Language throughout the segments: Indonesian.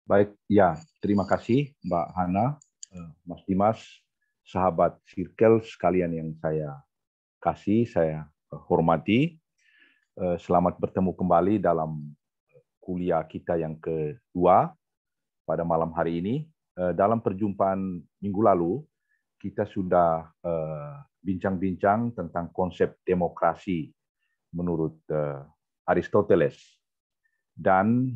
Baik, ya, terima kasih Mbak Hana, Mas Dimas, sahabat Circle sekalian yang saya kasih, saya hormati. Selamat bertemu kembali dalam kuliah kita yang kedua pada malam hari ini. Dalam perjumpaan minggu lalu, kita sudah bincang-bincang tentang konsep demokrasi menurut Aristoteles. Dan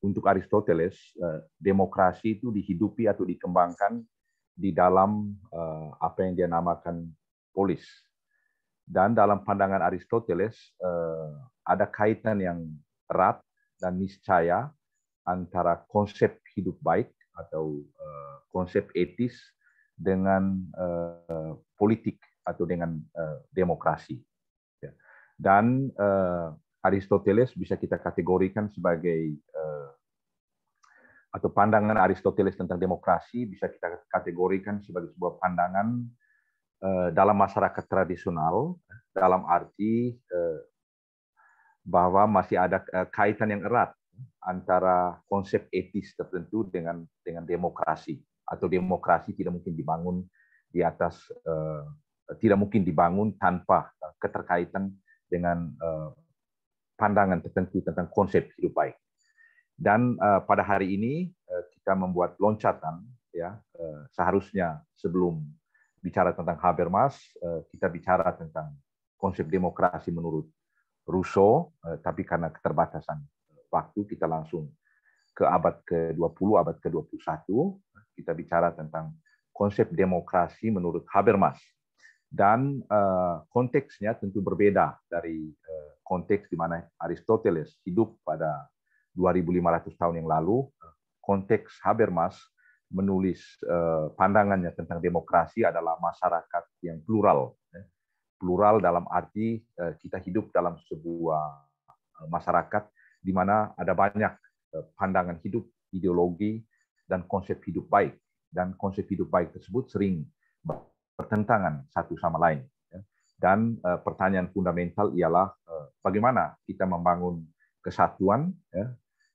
untuk Aristoteles, demokrasi itu dihidupi atau dikembangkan di dalam apa yang dia namakan polis. Dan dalam pandangan Aristoteles, ada kaitan yang erat dan niscaya antara konsep hidup baik atau konsep etis dengan politik atau dengan demokrasi. Dan Aristoteles bisa kita kategorikan sebagai atau pandangan Aristoteles tentang demokrasi bisa kita kategorikan sebagai sebuah pandangan dalam masyarakat tradisional, dalam arti bahwa masih ada kaitan yang erat antara konsep etis tertentu dengan demokrasi, atau demokrasi tidak mungkin dibangun di atas tidak mungkin dibangun tanpa keterkaitan dengan pandangan tertentu tentang konsep hidup baik. Dan pada hari ini kita membuat loncatan, ya, seharusnya sebelum bicara tentang Habermas, kita bicara tentang konsep demokrasi menurut Rousseau, tapi karena keterbatasan waktu kita langsung ke abad ke-20, abad ke-21, kita bicara tentang konsep demokrasi menurut Habermas. Dan konteksnya tentu berbeda dari konteks di mana Aristoteles hidup pada 2.500 tahun yang lalu. Konteks Habermas menulis pandangannya tentang demokrasi adalah masyarakat yang plural. Plural dalam arti kita hidup dalam sebuah masyarakat di mana ada banyak pandangan hidup, ideologi, dan konsep hidup baik. Dan konsep hidup baik tersebut sering bertentangan satu sama lain. Dan pertanyaan fundamental ialah bagaimana kita membangun kesatuan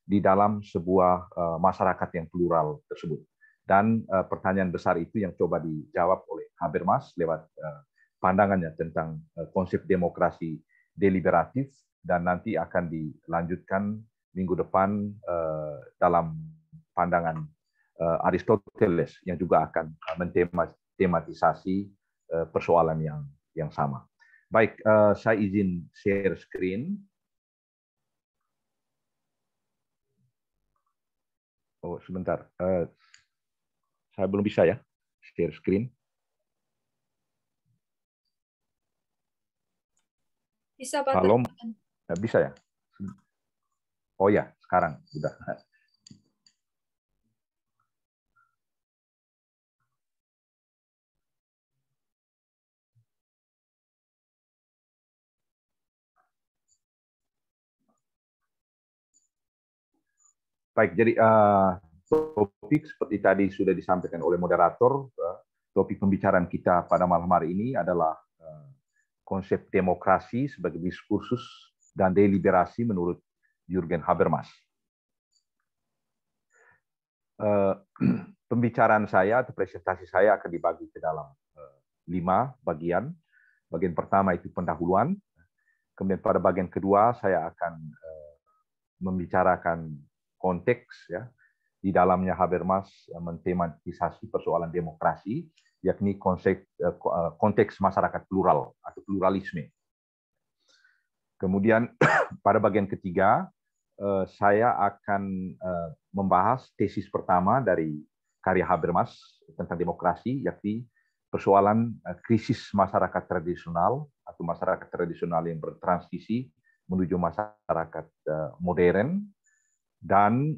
di dalam sebuah masyarakat yang plural tersebut. Dan pertanyaan besar itu yang coba dijawab oleh Habermas lewat pandangannya tentang konsep demokrasi deliberatif, dan nanti akan dilanjutkan minggu depan dalam pandangan Aristoteles yang juga akan tematisasi persoalan yang sama. Baik, saya izin share screen. Oh, sebentar. Saya belum bisa ya share screen. Bisa, Pak. Halo, bisa ya? Oh ya, sekarang sudah. Baik, jadi topik seperti tadi sudah disampaikan oleh moderator, topik pembicaraan kita pada malam hari ini adalah konsep demokrasi sebagai diskursus dan deliberasi menurut Jürgen Habermas. Pembicaraan saya atau presentasi saya akan dibagi ke dalam 5 bagian. Bagian pertama itu pendahuluan. Kemudian pada bagian kedua saya akan membicarakan konteks, ya, di dalamnya Habermas mentematisasi persoalan demokrasi, yakni konteks masyarakat plural atau pluralisme. Kemudian pada bagian ketiga saya akan membahas tesis pertama dari karya Habermas tentang demokrasi, yakni persoalan krisis masyarakat tradisional atau masyarakat tradisional yang bertransisi menuju masyarakat modern, dan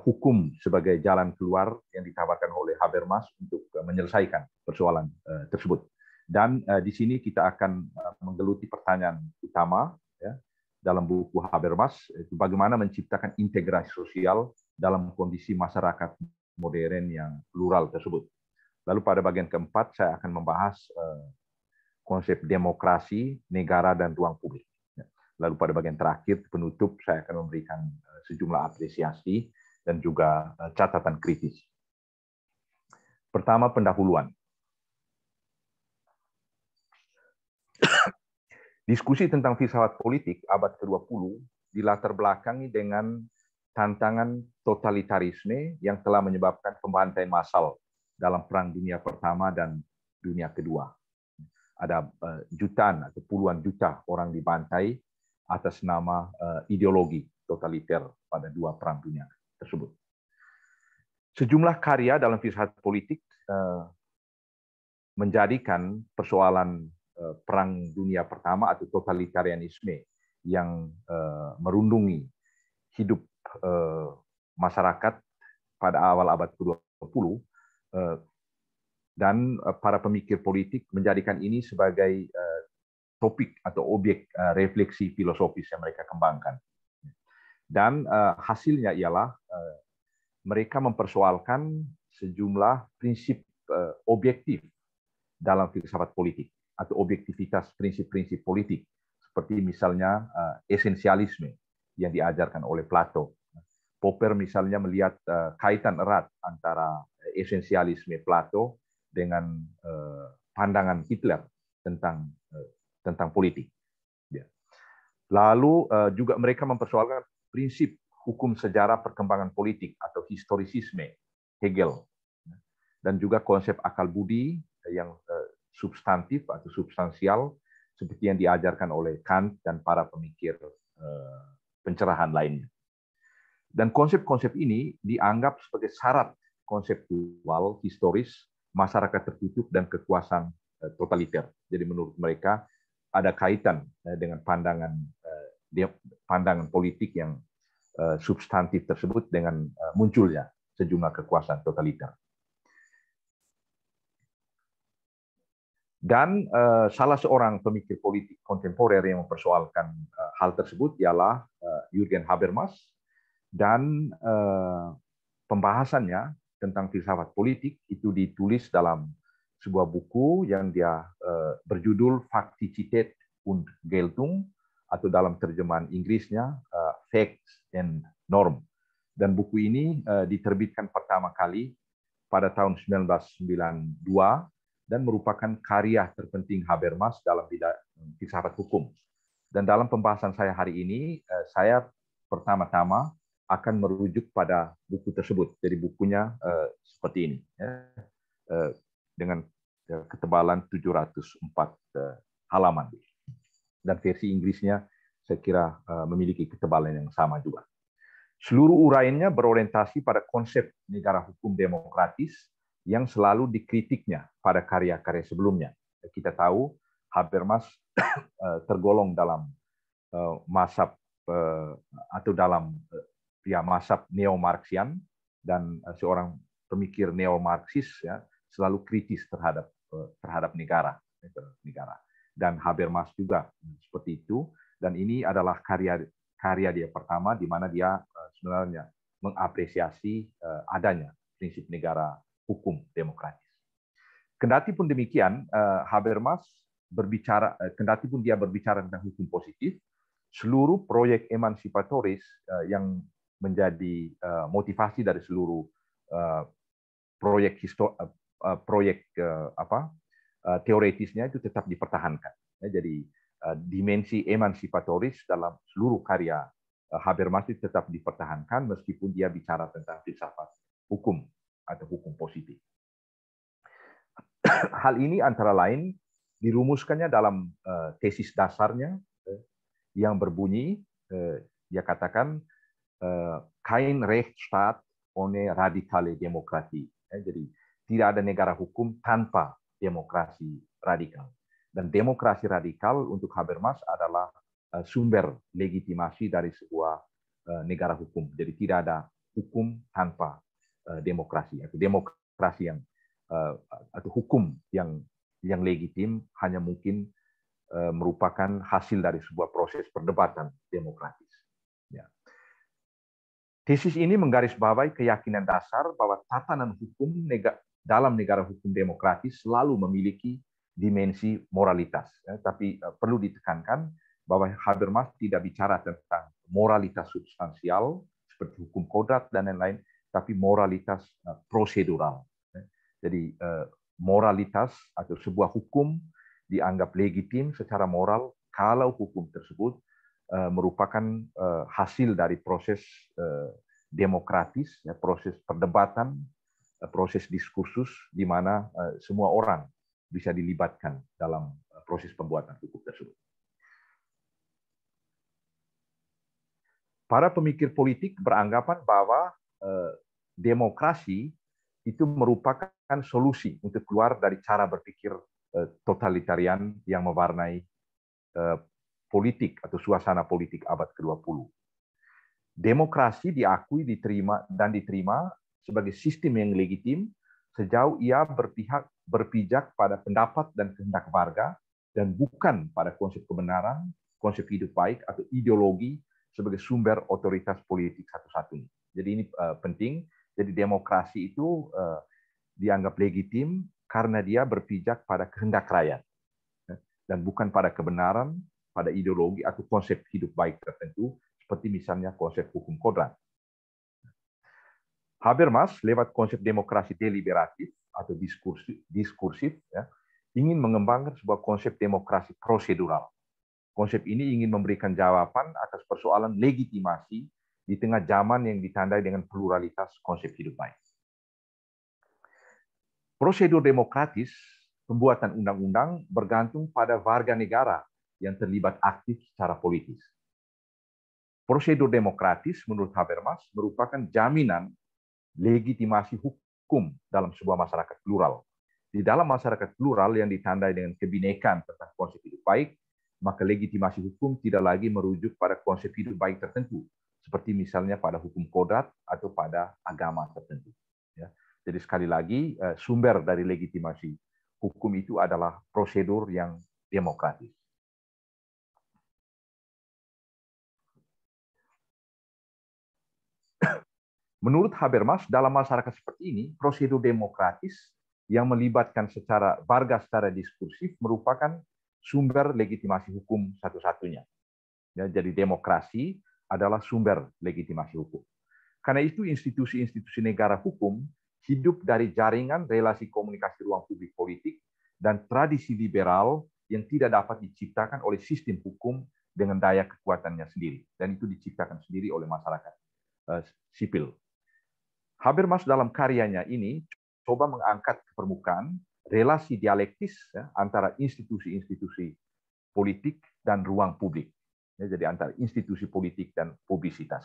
hukum sebagai jalan keluar yang ditawarkan oleh Habermas untuk menyelesaikan persoalan tersebut. Dan di sini kita akan menggeluti pertanyaan utama, ya, dalam buku Habermas, itu bagaimana menciptakan integrasi sosial dalam kondisi masyarakat modern yang plural tersebut. Lalu pada bagian keempat saya akan membahas konsep demokrasi, negara, dan ruang publik. Lalu pada bagian terakhir, penutup, saya akan memberikan sejumlah apresiasi dan juga catatan kritis. Pertama, pendahuluan. Diskusi tentang filsafat politik abad ke-20 dilatar belakangi dengan tantangan totalitarisme yang telah menyebabkan pembantaian massal dalam Perang Dunia Pertama dan Dunia Kedua. Ada jutaan atau puluhan juta orang dibantai atas nama ideologi totaliter pada dua perang dunia tersebut. Sejumlah karya dalam filsafat politik menjadikan persoalan Perang Dunia Pertama atau totalitarianisme yang merundungi hidup masyarakat pada awal abad ke-20 dan para pemikir politik menjadikan ini sebagai topik atau objek refleksi filosofis yang mereka kembangkan. Dan hasilnya ialah mereka mempersoalkan sejumlah prinsip objektif dalam filsafat politik atau objektivitas prinsip-prinsip politik, seperti misalnya esensialisme yang diajarkan oleh Plato. Popper misalnya melihat kaitan erat antara esensialisme Plato dengan pandangan Hitler tentang politik. Lalu juga mereka mempersoalkan prinsip hukum sejarah perkembangan politik atau historisisme Hegel, dan juga konsep akal budi yang substantif atau substansial seperti yang diajarkan oleh Kant dan para pemikir pencerahan lainnya. Dan konsep-konsep ini dianggap sebagai syarat konseptual historis masyarakat tertutup dan kekuasaan totaliter. Jadi menurut mereka ada kaitan dengan pandangan politik yang substantif tersebut dengan munculnya sejumlah kekuasaan totaliter. Dan salah seorang pemikir politik kontemporer yang mempersoalkan hal tersebut ialah Jürgen Habermas, dan pembahasannya tentang filsafat politik itu ditulis dalam sebuah buku yang dia berjudul Faktizität und Geltung, atau dalam terjemahan Inggrisnya Facts and Norm. Dan buku ini diterbitkan pertama kali pada tahun 1992 dan merupakan karya terpenting Habermas dalam bidang filsafat hukum. Dan dalam pembahasan saya hari ini, saya pertama-tama akan merujuk pada buku tersebut. Jadi bukunya seperti ini, dengan ketebalan 704 halaman. Dan versi Inggrisnya saya kira memiliki ketebalan yang sama juga. Seluruh uraiannya berorientasi pada konsep negara hukum demokratis yang selalu dikritiknya pada karya-karya sebelumnya. Kita tahu Habermas tergolong dalam mazhab atau dalam mazhab neo-Marxian, dan seorang pemikir neo-Marxis selalu kritis terhadap negara. Dan Habermas juga seperti itu. Dan ini adalah karya dia pertama di mana dia sebenarnya mengapresiasi adanya prinsip negara hukum demokratis. Kendati pun demikian, Habermas kendati pun dia berbicara tentang hukum positif, seluruh proyek emansipatoris yang menjadi motivasi dari seluruh proyek teoretisnya itu tetap dipertahankan. Jadi dimensi emansipatoris dalam seluruh karya Habermas itu tetap dipertahankan meskipun dia bicara tentang filsafat hukum atau hukum positif. Hal ini antara lain dirumuskannya dalam tesis dasarnya yang berbunyi, dia katakan kein Rechtsstaat ohne radikale Demokratie. Jadi tidak ada negara hukum tanpa demokrasi radikal. Dan demokrasi radikal untuk Habermas adalah sumber legitimasi dari sebuah negara hukum. Jadi tidak ada hukum tanpa demokrasi, atau demokrasi yang atau hukum yang legitim hanya mungkin merupakan hasil dari sebuah proses perdebatan demokratis. Ya. Tesis ini menggarisbawahi keyakinan dasar bahwa tatanan hukum dalam negara hukum demokratis selalu memiliki dimensi moralitas. Ya. Tapi perlu ditekankan bahwa Habermas tidak bicara tentang moralitas substansial seperti hukum kodrat dan lain-lain, tapi moralitas prosedural. Jadi moralitas atau sebuah hukum dianggap legitim secara moral kalau hukum tersebut merupakan hasil dari proses demokratis, ya, proses perdebatan, proses diskursus di mana semua orang bisa dilibatkan dalam proses pembuatan hukum tersebut. Para pemikir politik beranggapan bahwa demokrasi itu merupakan solusi untuk keluar dari cara berpikir totalitarian yang mewarnai politik atau suasana politik abad ke-20. Demokrasi diakui, diterima sebagai sistem yang legitim sejauh ia berpijak pada pendapat dan kehendak warga dan bukan pada konsep kebenaran, konsep hidup baik atau ideologi sebagai sumber otoritas politik satu-satunya. Jadi ini penting. Jadi demokrasi itu dianggap legitim karena dia berpijak pada kehendak rakyat dan bukan pada kebenaran, pada ideologi atau konsep hidup baik tertentu, seperti misalnya konsep hukum kodrat. Habermas lewat konsep demokrasi deliberatif atau diskursif ya, ingin mengembangkan sebuah konsep demokrasi prosedural. Konsep ini ingin memberikan jawaban atas persoalan legitimasi di tengah zaman yang ditandai dengan pluralitas konsep hidup baik. Prosedur demokratis pembuatan undang-undang bergantung pada warga negara yang terlibat aktif secara politis. Prosedur demokratis menurut Habermas merupakan jaminan legitimasi hukum dalam sebuah masyarakat plural. Di dalam masyarakat plural yang ditandai dengan kebinekaan tentang konsep hidup baik, maka legitimasi hukum tidak lagi merujuk pada konsep hidup baik tertentu, seperti misalnya pada hukum kodrat atau pada agama tertentu. Ya. Jadi sekali lagi, sumber dari legitimasi hukum itu adalah prosedur yang demokratis. Menurut Habermas, dalam masyarakat seperti ini, prosedur demokratis yang melibatkan warga secara diskursif merupakan sumber legitimasi hukum satu-satunya. Ya, jadi demokrasi adalah sumber legitimasi hukum. Karena itu institusi-institusi negara hukum hidup dari jaringan relasi komunikasi ruang publik politik dan tradisi liberal yang tidak dapat diciptakan oleh sistem hukum dengan daya kekuatannya sendiri. Dan itu diciptakan sendiri oleh masyarakat sipil. Habermas dalam karyanya ini coba mengangkat ke permukaan relasi dialektis ya, antara institusi-institusi politik dan ruang publik. Ya, jadi antara institusi politik dan publisitas.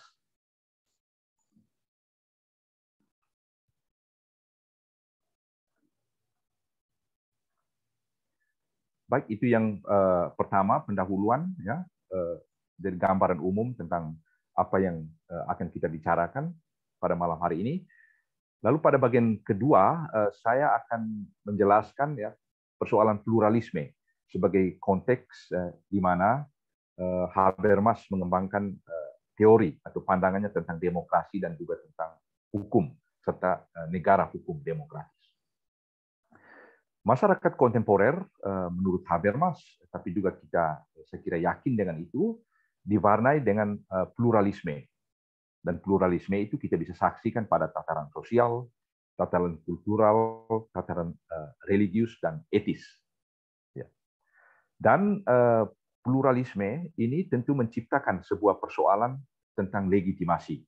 Baik, itu yang pertama, pendahuluan, ya, dari gambaran umum tentang apa yang akan kita bicarakan pada malam hari ini. Lalu pada bagian kedua, saya akan menjelaskan ya persoalan pluralisme sebagai konteks di mana Habermas mengembangkan teori atau pandangannya tentang demokrasi dan juga tentang hukum serta negara hukum demokratis. Masyarakat kontemporer menurut Habermas, tapi juga saya kira yakin dengan itu, diwarnai dengan pluralisme. Dan pluralisme itu kita bisa saksikan pada tataran sosial, tataran kultural, tataran religius dan etis. Ya. Dan pluralisme ini tentu menciptakan sebuah persoalan tentang legitimasi.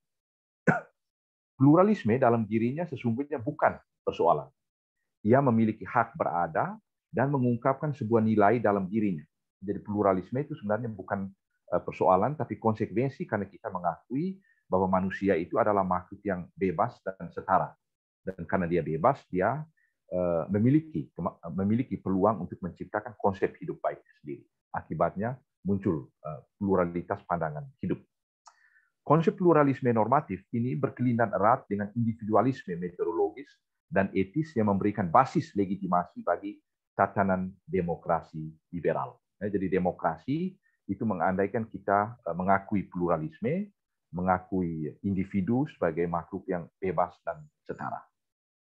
Pluralisme dalam dirinya sesungguhnya bukan persoalan. Ia memiliki hak berada dan mengungkapkan sebuah nilai dalam dirinya. Jadi pluralisme itu sebenarnya bukan persoalan, tapi konsekuensi karena kita mengakui bahwa manusia itu adalah makhluk yang bebas dan setara. Dan karena dia bebas, dia memiliki peluang untuk menciptakan konsep hidup baik sendiri. Akibatnya muncul pluralitas pandangan hidup. Konsep pluralisme normatif ini berkelindang erat dengan individualisme metodologis dan etis yang memberikan basis legitimasi bagi tatanan demokrasi liberal. Jadi demokrasi itu mengandaikan kita mengakui pluralisme, mengakui individu sebagai makhluk yang bebas dan setara.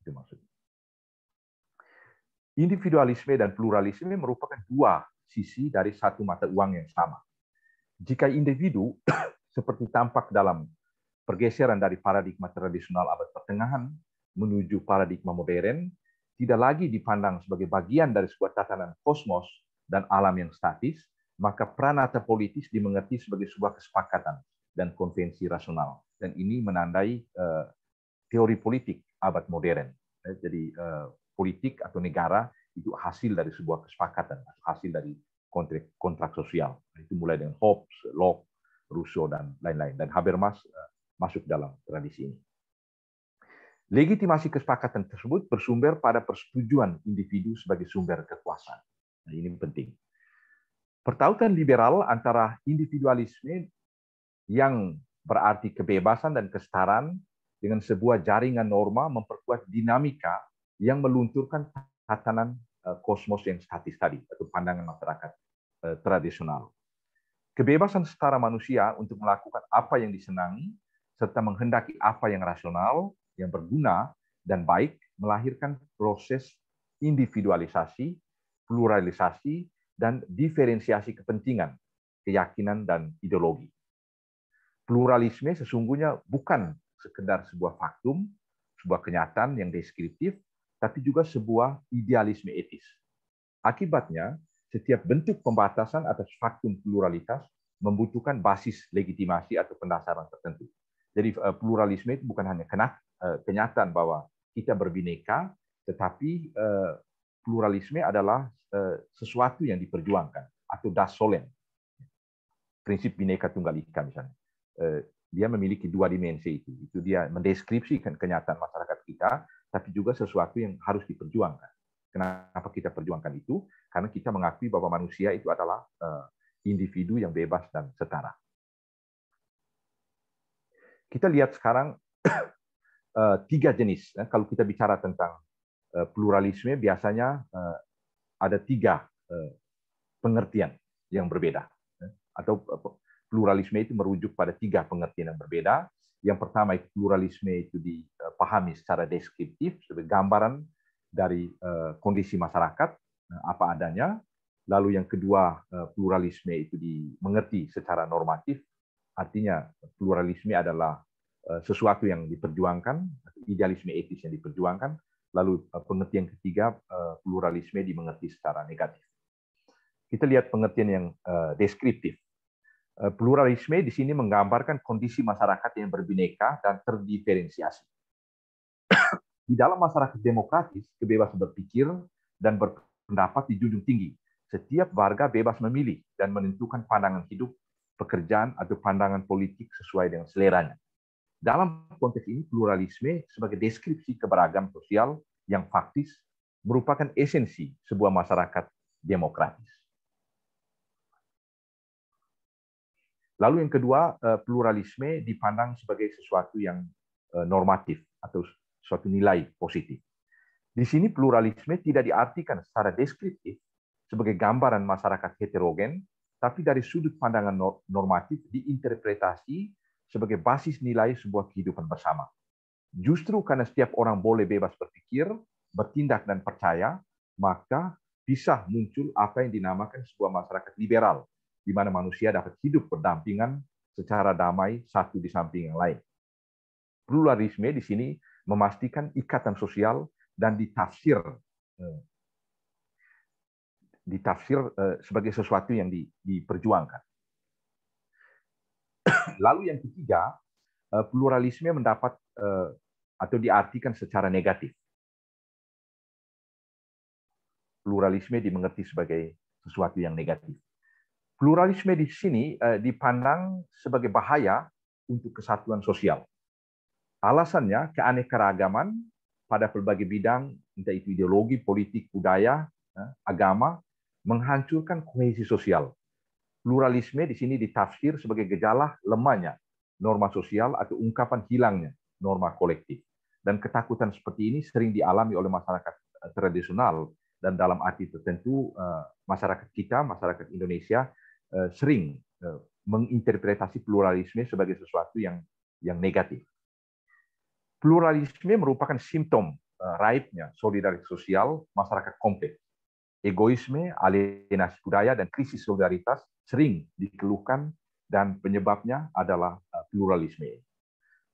Itu maksudnya. Individualisme dan pluralisme merupakan dua sisi dari satu mata uang yang sama. Jika individu seperti tampak dalam pergeseran dari paradigma tradisional abad pertengahan menuju paradigma modern tidak lagi dipandang sebagai bagian dari sebuah tatanan kosmos dan alam yang statis, maka pranata politis dimengerti sebagai sebuah kesepakatan dan konvensi rasional. Dan ini menandai teori politik abad modern. Jadi politik atau negara itu hasil dari sebuah kesepakatan, hasil dari kontrak sosial. Itu mulai dengan Hobbes, Locke, Rousseau, dan lain-lain. Dan Habermas masuk dalam tradisi ini. Legitimasi kesepakatan tersebut bersumber pada persetujuan individu sebagai sumber kekuasaan. Nah, ini penting. Pertautan liberal antara individualisme yang berarti kebebasan dan kesetaraan dengan sebuah jaringan norma memperkuat dinamika yang melunturkan tatanan kosmos yang statis tadi, atau pandangan masyarakat tradisional. Kebebasan setara manusia untuk melakukan apa yang disenangi, serta menghendaki apa yang rasional, yang berguna, dan baik, melahirkan proses individualisasi, pluralisasi, dan diferensiasi kepentingan, keyakinan, dan ideologi. Pluralisme sesungguhnya bukan sekedar sebuah faktum, sebuah kenyataan yang deskriptif, tapi juga sebuah idealisme etis. Akibatnya, setiap bentuk pembatasan atas faktum pluralitas membutuhkan basis legitimasi atau pendasaran tertentu. Jadi pluralisme itu bukan hanya kenyataan bahwa kita berbineka, tetapi pluralisme adalah sesuatu yang diperjuangkan, atau das solem. Prinsip Bhinneka Tunggal Ika misalnya. Dia memiliki dua dimensi itu. Itu dia mendeskripsikan kenyataan masyarakat kita, tapi juga sesuatu yang harus diperjuangkan. Kenapa kita perjuangkan itu? Karena kita mengakui bahwa manusia itu adalah individu yang bebas dan setara. Kita lihat sekarang tiga jenis. Kalau kita bicara tentang pluralisme, biasanya ada tiga pengertian yang berbeda. Atau pluralisme itu merujuk pada tiga pengertian yang berbeda. Yang pertama itu pluralisme itu dipahami secara deskriptif, sebagai gambaran dari kondisi masyarakat, apa adanya. Lalu yang kedua, pluralisme itu dimengerti secara normatif, artinya pluralisme adalah sesuatu yang diperjuangkan, idealisme etis yang diperjuangkan. Lalu pengertian ketiga, pluralisme dimengerti secara negatif. Kita lihat pengertian yang deskriptif. Pluralisme di sini menggambarkan kondisi masyarakat yang berbineka dan terdiferensiasi. Di dalam masyarakat demokratis, kebebasan berpikir dan berpendapat dijunjung tinggi. Setiap warga bebas memilih dan menentukan pandangan hidup, pekerjaan, atau pandangan politik sesuai dengan seleranya. Dalam konteks ini, pluralisme sebagai deskripsi keberagaman sosial yang faktis merupakan esensi sebuah masyarakat demokratis. Lalu yang kedua, pluralisme dipandang sebagai sesuatu yang normatif atau suatu nilai positif. Di sini pluralisme tidak diartikan secara deskriptif sebagai gambaran masyarakat heterogen, tapi dari sudut pandangan normatif diinterpretasi sebagai basis nilai sebuah kehidupan bersama. Justru karena setiap orang boleh bebas berpikir, bertindak, dan percaya, maka bisa muncul apa yang dinamakan sebuah masyarakat liberal, di mana manusia dapat hidup berdampingan secara damai satu di samping yang lain. Pluralisme di sini memastikan ikatan sosial dan ditafsir sebagai sesuatu yang diperjuangkan. Lalu yang ketiga, pluralisme mendapat atau diartikan secara negatif. Pluralisme dimengerti sebagai sesuatu yang negatif. Pluralisme di sini dipandang sebagai bahaya untuk kesatuan sosial. Alasannya keanekaragaman pada berbagai bidang, entah itu ideologi, politik, budaya, agama, menghancurkan kohesi sosial. Pluralisme di sini ditafsir sebagai gejala lemahnya norma sosial atau ungkapan hilangnya norma kolektif. Dan ketakutan seperti ini sering dialami oleh masyarakat tradisional, dan dalam arti tertentu masyarakat kita, masyarakat Indonesia sering menginterpretasi pluralisme sebagai sesuatu yang negatif. Pluralisme merupakan simptom raibnya solidaritas sosial masyarakat kompleks. Egoisme, alienasi budaya, dan krisis solidaritas sering dikeluhkan, dan penyebabnya adalah pluralisme.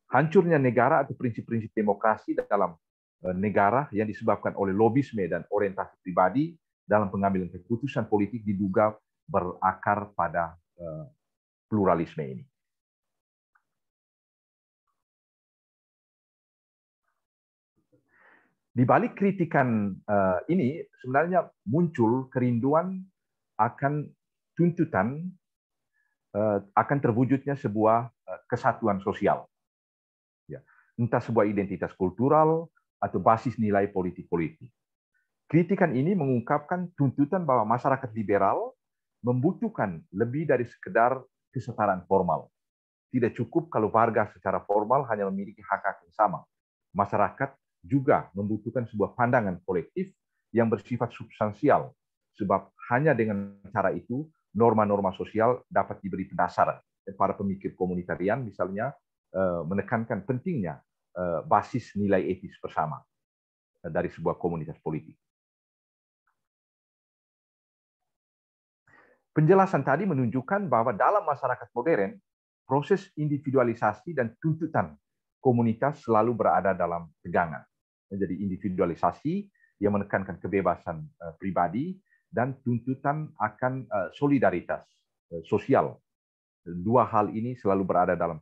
Hancurnya negara atau prinsip-prinsip demokrasi dalam negara yang disebabkan oleh lobisme dan orientasi pribadi dalam pengambilan keputusan politik diduga berakar pada pluralisme ini. Di balik kritikan ini sebenarnya muncul kerinduan akan tuntutan akan terwujudnya sebuah kesatuan sosial. Ya, entah sebuah identitas kultural atau basis nilai politik-politik. Kritikan ini mengungkapkan tuntutan bahwa masyarakat liberal membutuhkan lebih dari sekedar kesetaraan formal. Tidak cukup kalau warga secara formal hanya memiliki hak-hak yang sama. Masyarakat juga membutuhkan sebuah pandangan kolektif yang bersifat substansial, sebab hanya dengan cara itu norma-norma sosial dapat diberi pendasaran. Para pemikir komunitarian misalnya menekankan pentingnya basis nilai etis bersama dari sebuah komunitas politik. Penjelasan tadi menunjukkan bahwa dalam masyarakat modern, proses individualisasi dan tuntutan komunitas selalu berada dalam tegangan. Jadi individualisasi yang menekankan kebebasan pribadi dan tuntutan akan solidaritas sosial. Dua hal ini selalu berada dalam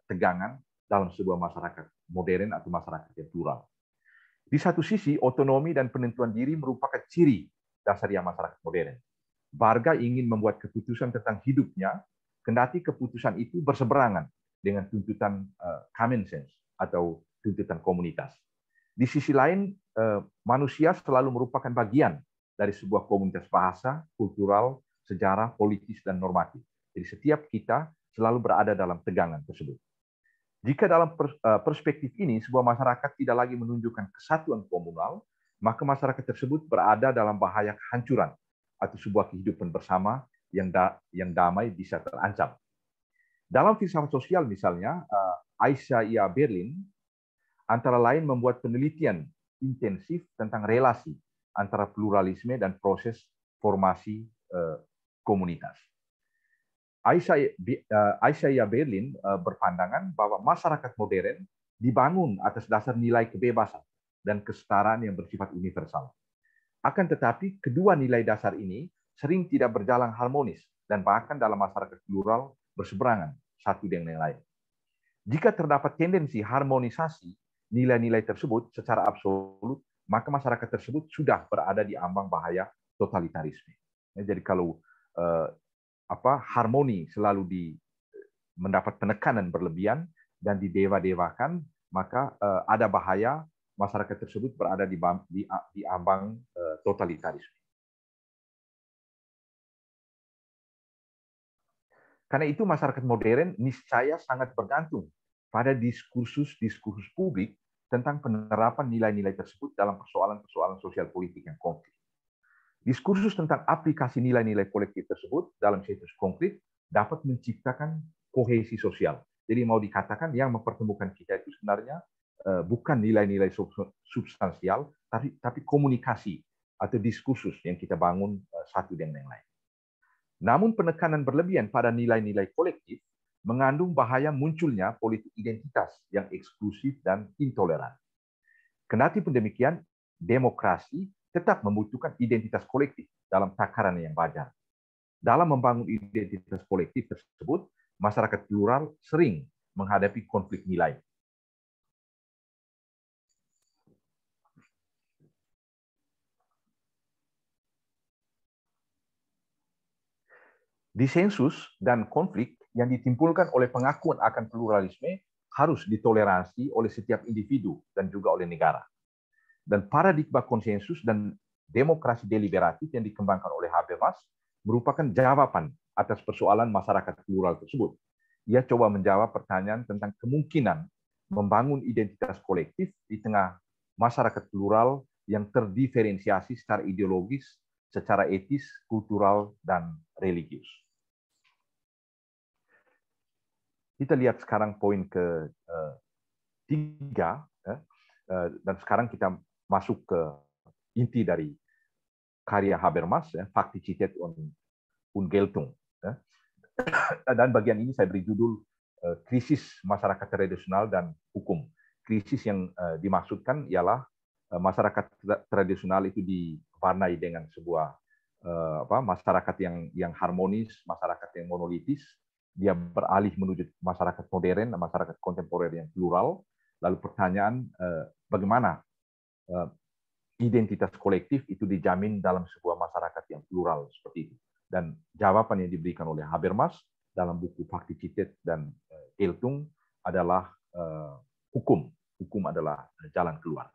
tegangan dalam sebuah masyarakat modern atau masyarakat yang plural. Di satu sisi, otonomi dan penentuan diri merupakan ciri dasar yang masyarakat modern. Warga ingin membuat keputusan tentang hidupnya, kendati keputusan itu berseberangan dengan tuntutan common sense atau tuntutan komunitas. Di sisi lain, manusia selalu merupakan bagian dari sebuah komunitas bahasa, kultural, sejarah, politis, dan normatif. Jadi setiap kita selalu berada dalam tegangan tersebut. Jika dalam perspektif ini sebuah masyarakat tidak lagi menunjukkan kesatuan komunal, maka masyarakat tersebut berada dalam bahaya kehancuran atau sebuah kehidupan bersama yang damai bisa terancam. Dalam filsafat sosial misalnya, Isaiah Berlin antara lain membuat penelitian intensif tentang relasi antara pluralisme dan proses formasi komunitas. Isaiah Berlin berpandangan bahwa masyarakat modern dibangun atas dasar nilai kebebasan dan kesetaraan yang bersifat universal. Akan tetapi, kedua nilai dasar ini sering tidak berjalan harmonis dan bahkan dalam masyarakat plural berseberangan satu dengan yang lain. Jika terdapat tendensi harmonisasi nilai-nilai tersebut secara absolut, maka masyarakat tersebut sudah berada di ambang bahaya totalitarisme. Jadi kalau harmoni selalu mendapat penekanan berlebihan dan didewa-dewakan, maka ada bahaya masyarakat tersebut berada di ambang totalitarisme. Karena itu masyarakat modern niscaya sangat bergantung pada diskursus publik tentang penerapan nilai-nilai tersebut dalam persoalan-persoalan sosial politik yang konkret. Diskursus tentang aplikasi nilai-nilai kolektif tersebut dalam situs konkret dapat menciptakan kohesi sosial. Jadi mau dikatakan yang mempertemukan kita itu sebenarnya bukan nilai-nilai substansial, tapi komunikasi atau diskursus yang kita bangun satu dengan yang lain. Namun penekanan berlebihan pada nilai-nilai kolektif mengandung bahaya munculnya politik identitas yang eksklusif dan intoleran. Kendati pun demikian, demokrasi tetap membutuhkan identitas kolektif dalam takaran yang wajar. Dalam membangun identitas kolektif tersebut, masyarakat plural sering menghadapi konflik nilai. Disensus dan konflik yang ditimbulkan oleh pengakuan akan pluralisme harus ditoleransi oleh setiap individu dan juga oleh negara. Dan paradigma konsensus dan demokrasi deliberatif yang dikembangkan oleh Habermas merupakan jawaban atas persoalan masyarakat plural tersebut. Ia coba menjawab pertanyaan tentang kemungkinan membangun identitas kolektif di tengah masyarakat plural yang terdiferensiasi secara ideologis, secara etis, kultural, dan religius. Kita lihat sekarang poin ketiga, dan sekarang kita masuk ke inti dari karya Habermas, Fakticität und Geltung. Dan bagian ini saya beri judul krisis masyarakat tradisional dan hukum. Krisis yang dimaksudkan ialah masyarakat tradisional itu diwarnai dengan sebuah masyarakat yang harmonis, masyarakat yang monolitis. Dia beralih menuju masyarakat modern, masyarakat kontemporer yang plural. Lalu pertanyaan, bagaimana identitas kolektif itu dijamin dalam sebuah masyarakat yang plural seperti itu. Dan jawaban yang diberikan oleh Habermas dalam buku Faktizitet dan Geltung adalah hukum. Hukum adalah jalan keluar.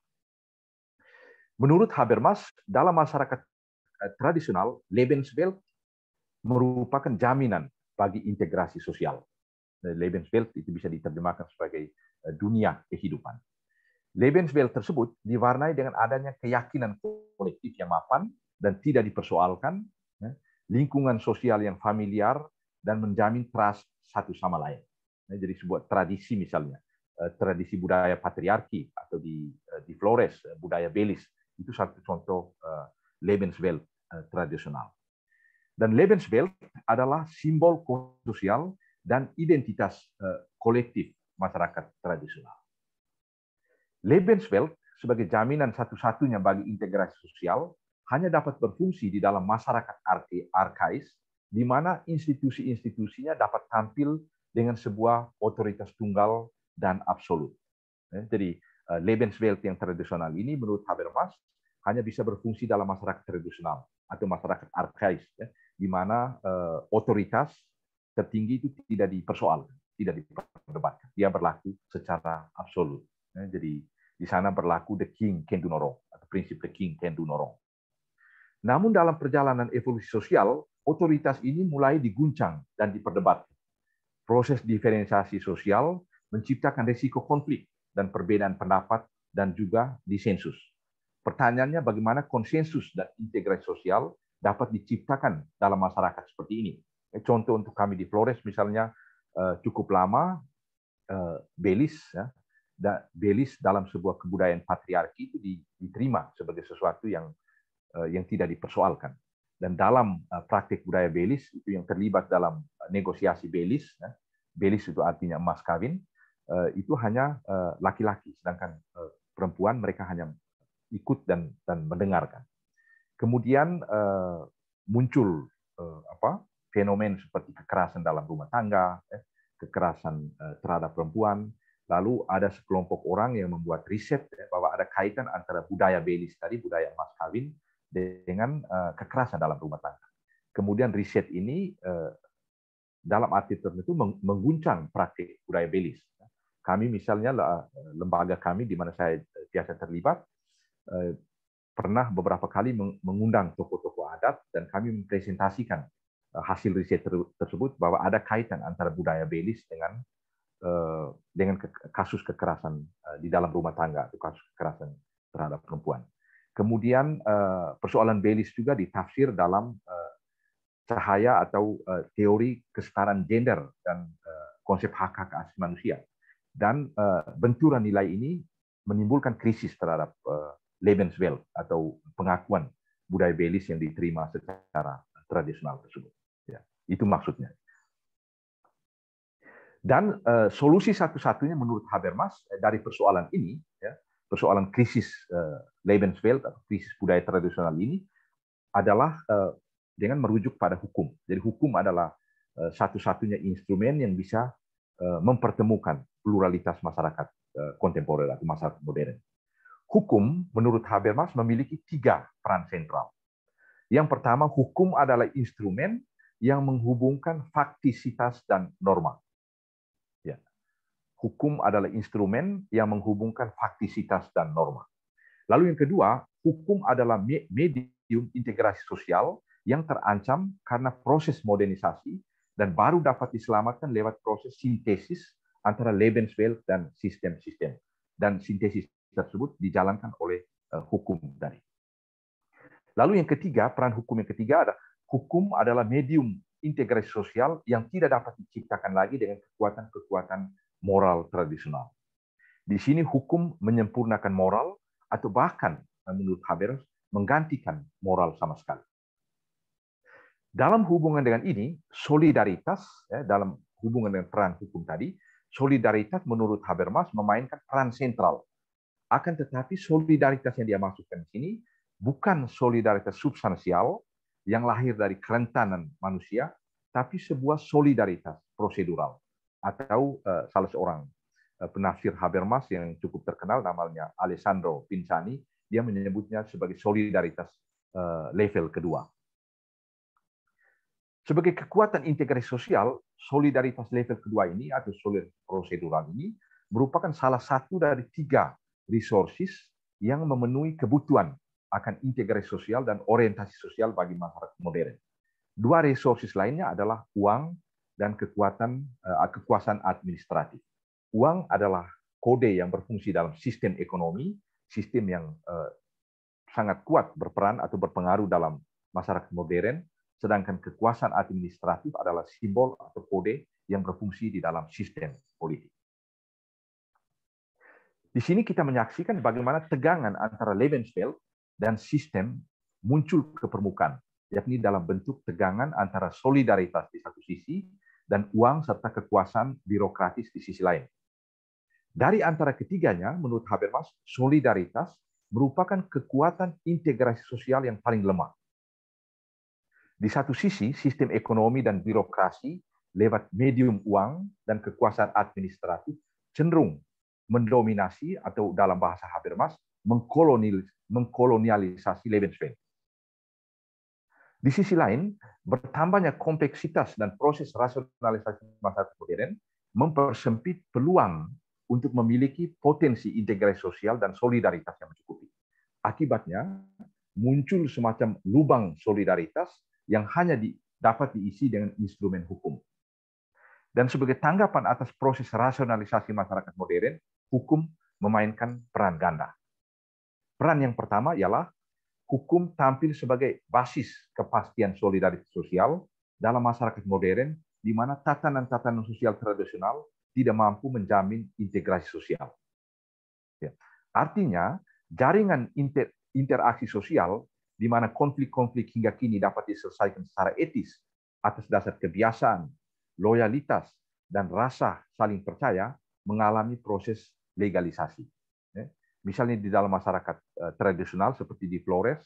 Menurut Habermas, dalam masyarakat tradisional, Lebenswelt merupakan jaminan bagi integrasi sosial. Lebenswelt itu bisa diterjemahkan sebagai dunia kehidupan. Lebenswelt tersebut diwarnai dengan adanya keyakinan kolektif yang mapan dan tidak dipersoalkan, lingkungan sosial yang familiar, dan menjamin trust satu sama lain. Jadi sebuah tradisi misalnya, tradisi budaya patriarki atau di Flores, budaya Belis, itu satu contoh Lebenswelt tradisional. Dan Lebenswelt adalah simbol sosial dan identitas kolektif masyarakat tradisional. Lebenswelt sebagai jaminan satu-satunya bagi integrasi sosial hanya dapat berfungsi di dalam masyarakat arkais, di mana institusi-institusinya dapat tampil dengan sebuah otoritas tunggal dan absolut. Jadi Lebenswelt yang tradisional ini menurut Habermas hanya bisa berfungsi dalam masyarakat tradisional atau masyarakat arkais, di mana otoritas tertinggi itu tidak dipersoalkan, tidak diperdebatkan. Dia berlaku secara absolut. Jadi di sana berlaku the king can do no wrong, atau prinsip the king can do no wrong. Namun dalam perjalanan evolusi sosial, otoritas ini mulai diguncang dan diperdebatkan. Proses diferensiasi sosial menciptakan risiko konflik dan perbedaan pendapat dan juga disensus. Pertanyaannya bagaimana konsensus dan integrasi sosial dapat diciptakan dalam masyarakat seperti ini. Contoh untuk kami di Flores misalnya cukup lama Belis, Belis dalam sebuah kebudayaan patriarki itu diterima sebagai sesuatu yang tidak dipersoalkan. Dan dalam praktik budaya Belis itu yang terlibat dalam negosiasi Belis, Belis itu artinya emas kawin, itu hanya laki-laki, sedangkan perempuan mereka hanya ikut dan mendengarkan. Kemudian muncul fenomen seperti kekerasan dalam rumah tangga, kekerasan terhadap perempuan. Lalu ada sekelompok orang yang membuat riset bahwa ada kaitan antara budaya Belis tadi, budaya emas kawin, dengan kekerasan dalam rumah tangga. Kemudian riset ini dalam arti tertentu mengguncang praktik budaya Belis. Kami misalnya lembaga kami di mana saya biasa terlibat pernah beberapa kali mengundang tokoh-tokoh adat dan kami mempresentasikan hasil riset tersebut bahwa ada kaitan antara budaya Belis dengan kasus kekerasan di dalam rumah tangga atau kasus kekerasan terhadap perempuan. Kemudian persoalan Belis juga ditafsir dalam cahaya atau teori kesetaraan gender dan konsep hak asasi manusia. Dan benturan nilai ini menimbulkan krisis terhadap Lebenswelt atau pengakuan budaya Belis yang diterima secara tradisional tersebut. Ya, itu maksudnya. Dan solusi satu-satunya menurut Habermas dari persoalan ini, ya, persoalan krisis Lebenswelt atau krisis budaya tradisional ini adalah dengan merujuk pada hukum. Jadi hukum adalah satu-satunya instrumen yang bisa mempertemukan pluralitas masyarakat kontemporer atau masyarakat modern. Hukum menurut Habermas memiliki 3 peran sentral. Yang pertama, hukum adalah instrumen yang menghubungkan faktisitas dan norma. Ya. Hukum adalah instrumen yang menghubungkan faktisitas dan norma. Lalu yang kedua, hukum adalah medium integrasi sosial yang terancam karena proses modernisasi dan baru dapat diselamatkan lewat proses sintesis antara Lebenswelt dan sistem-sistem. Dan sintesis tersebut dijalankan oleh hukum tadi. Lalu yang ketiga, peran hukum yang ketiga adalah hukum adalah medium integrasi sosial yang tidak dapat diciptakan lagi dengan kekuatan-kekuatan moral tradisional. Di sini hukum menyempurnakan moral atau bahkan menurut Habermas menggantikan moral sama sekali. Dalam hubungan dengan ini, solidaritas dalam hubungan dengan peran hukum tadi, solidaritas menurut Habermas memainkan peran sentral. Akan tetapi solidaritas yang dia masukkan di sini bukan solidaritas substansial yang lahir dari kerentanan manusia, tapi sebuah solidaritas prosedural. Atau salah seorang penafsir Habermas yang cukup terkenal namanya Alessandro Pinzani, dia menyebutnya sebagai solidaritas level kedua. Sebagai kekuatan integrasi sosial, solidaritas level kedua ini atau solidaritas prosedural ini merupakan salah satu dari 3 resources yang memenuhi kebutuhan akan integrasi sosial dan orientasi sosial bagi masyarakat modern. 2 resources lainnya adalah uang dan kekuasaan administratif. Uang adalah kode yang berfungsi dalam sistem ekonomi, sistem yang sangat kuat berperan atau berpengaruh dalam masyarakat modern, sedangkan kekuasaan administratif adalah simbol atau kode yang berfungsi di dalam sistem politik. Di sini kita menyaksikan bagaimana tegangan antara Lebensfeld dan sistem muncul ke permukaan, yakni dalam bentuk tegangan antara solidaritas di satu sisi dan uang serta kekuasaan birokratis di sisi lain. Dari antara ketiganya, menurut Habermas, solidaritas merupakan kekuatan integrasi sosial yang paling lemah. Di satu sisi, sistem ekonomi dan birokrasi lewat medium uang dan kekuasaan administratif cenderung mendominasi atau dalam bahasa Habermas mengkolonialisasi Lebensfeld. Di sisi lain, bertambahnya kompleksitas dan proses rasionalisasi masyarakat modern mempersempit peluang untuk memiliki potensi integrasi sosial dan solidaritas yang mencukupi. Akibatnya, muncul semacam lubang solidaritas yang hanya dapat diisi dengan instrumen hukum. Dan sebagai tanggapan atas proses rasionalisasi masyarakat modern, hukum memainkan peran ganda. Peran yang pertama ialah hukum tampil sebagai basis kepastian solidaritas sosial dalam masyarakat modern, di mana tatanan-tatanan sosial tradisional tidak mampu menjamin integrasi sosial. Ya. Artinya, jaringan interaksi sosial di mana konflik-konflik hingga kini dapat diselesaikan secara etis atas dasar kebiasaan, loyalitas, dan rasa saling percaya mengalami proses legalisasi. Misalnya di dalam masyarakat tradisional seperti di Flores,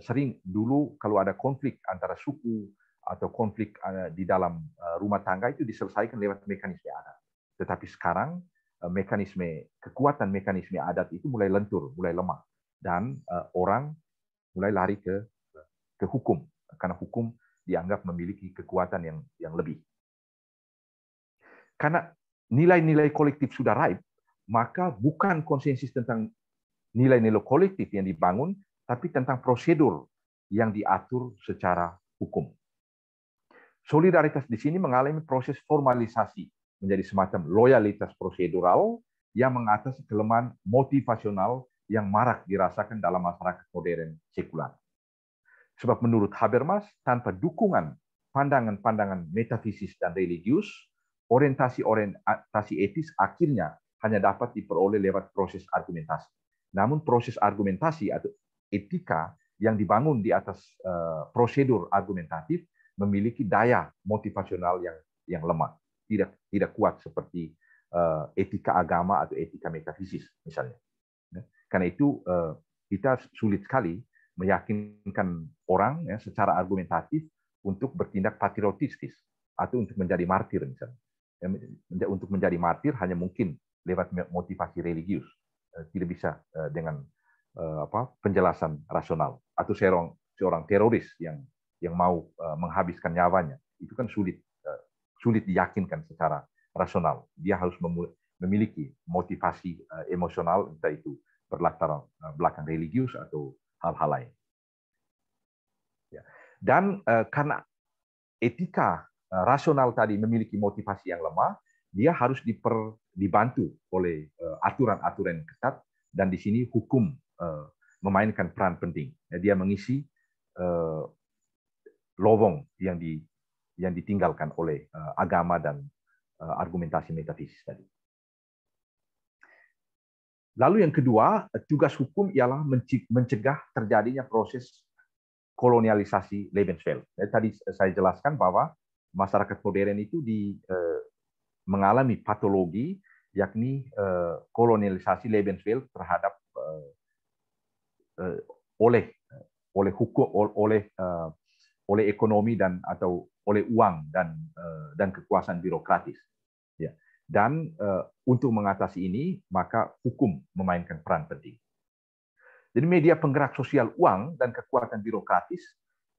sering dulu kalau ada konflik antara suku atau konflik di dalam rumah tangga itu diselesaikan lewat mekanisme adat. Tetapi sekarang kekuatan mekanisme adat itu mulai lentur, mulai lemah, dan orang mulai lari ke hukum karena hukum dianggap memiliki kekuatan yang lebih. Karena nilai-nilai kolektif sudah raib, maka bukan konsensus tentang nilai-nilai kolektif yang dibangun, tapi tentang prosedur yang diatur secara hukum. Solidaritas di sini mengalami proses formalisasi menjadi semacam loyalitas prosedural yang mengatasi kelemahan motivasional yang marak dirasakan dalam masyarakat modern sekular. Sebab menurut Habermas, tanpa dukungan pandangan-pandangan metafisis dan religius, orientasi etis akhirnya hanya dapat diperoleh lewat proses argumentasi. Namun proses argumentasi atau etika yang dibangun di atas prosedur argumentatif memiliki daya motivasional yang lemah, tidak kuat seperti etika agama atau etika metafisis misalnya. Karena itu kita sulit sekali meyakinkan orang secara argumentatif untuk bertindak patriotistis atau untuk menjadi martir misalnya. Untuk menjadi martir hanya mungkin lewat motivasi religius, tidak bisa dengan penjelasan rasional. Atau seorang teroris yang mau menghabiskan nyawanya, itu kan sulit diyakinkan secara rasional. Dia harus memiliki motivasi emosional, entah itu berlatar belakang religius atau hal-hal lain. Dan karena etika rasional tadi memiliki motivasi yang lemah, dia harus dibantu oleh aturan-aturan ketat, dan di sini hukum memainkan peran penting. Dia mengisi lowong yang ditinggalkan oleh agama dan argumentasi metafisis tadi. Lalu yang kedua, tugas hukum ialah mencegah terjadinya proses kolonialisasi Lebensfeld. Tadi saya jelaskan bahwa masyarakat modern itu mengalami patologi, yakni kolonialisasi Lebenswelt terhadap oleh hukum, oleh ekonomi atau oleh uang dan kekuasaan birokratis. Ya. Dan untuk mengatasi ini, maka hukum memainkan peran penting. Jadi media penggerak sosial uang dan kekuatan birokratis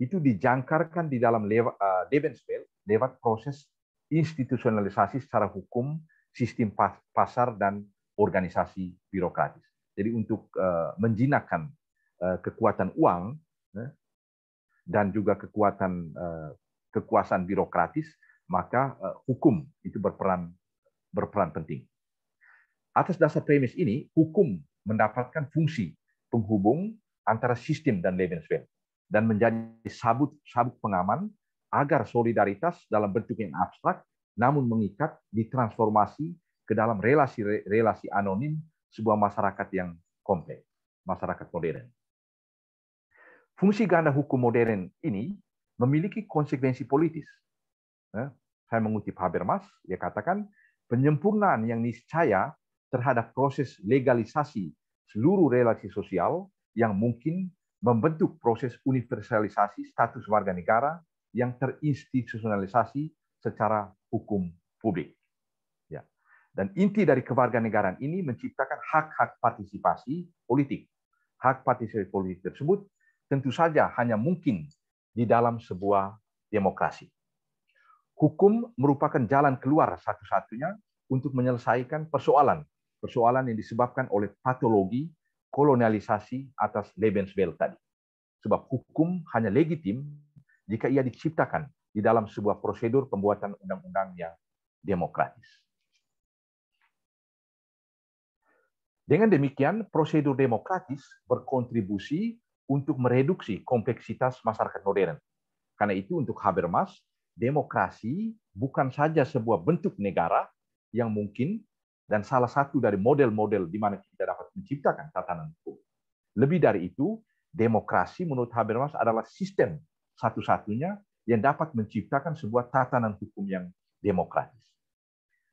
itu dijangkarkan di dalam Lebenswelt lewat proses institusionalisasi secara hukum, sistem pasar, dan organisasi birokratis. Jadi untuk menjinakkan kekuatan uang dan juga kekuasaan birokratis, maka hukum itu berperan penting. Atas dasar premis ini, hukum mendapatkan fungsi penghubung antara sistem dan Lebenswelt dan menjadi sabuk pengaman agar solidaritas dalam bentuk yang abstrak namun mengikat ditransformasi ke dalam relasi anonim sebuah masyarakat yang kompleks, masyarakat modern. Fungsi ganda hukum modern ini memiliki konsekuensi politis. Saya mengutip Habermas, dia katakan penyempurnaan yang niscaya terhadap proses legalisasi seluruh relasi sosial yang mungkin membentuk proses universalisasi status warga negara yang terinstitusionalisasi secara hukum publik. Ya. Dan inti dari kewarganegaraan ini menciptakan hak-hak partisipasi politik. Hak partisipasi politik tersebut tentu saja hanya mungkin di dalam sebuah demokrasi. Hukum merupakan jalan keluar satu-satunya untuk menyelesaikan persoalan yang disebabkan oleh patologi kolonialisasi atas Lebenswelt tadi. Sebab hukum hanya legitim jika ia diciptakan di dalam sebuah prosedur pembuatan undang-undang yang demokratis. Dengan demikian, prosedur demokratis berkontribusi untuk mereduksi kompleksitas masyarakat modern. Karena itu untuk Habermas, demokrasi bukan saja sebuah bentuk negara yang mungkin dan salah satu dari model-model di mana kita dapat menciptakan tatanan hukum. Lebih dari itu, demokrasi menurut Habermas adalah sistem satu-satunya yang dapat menciptakan sebuah tatanan hukum yang demokratis.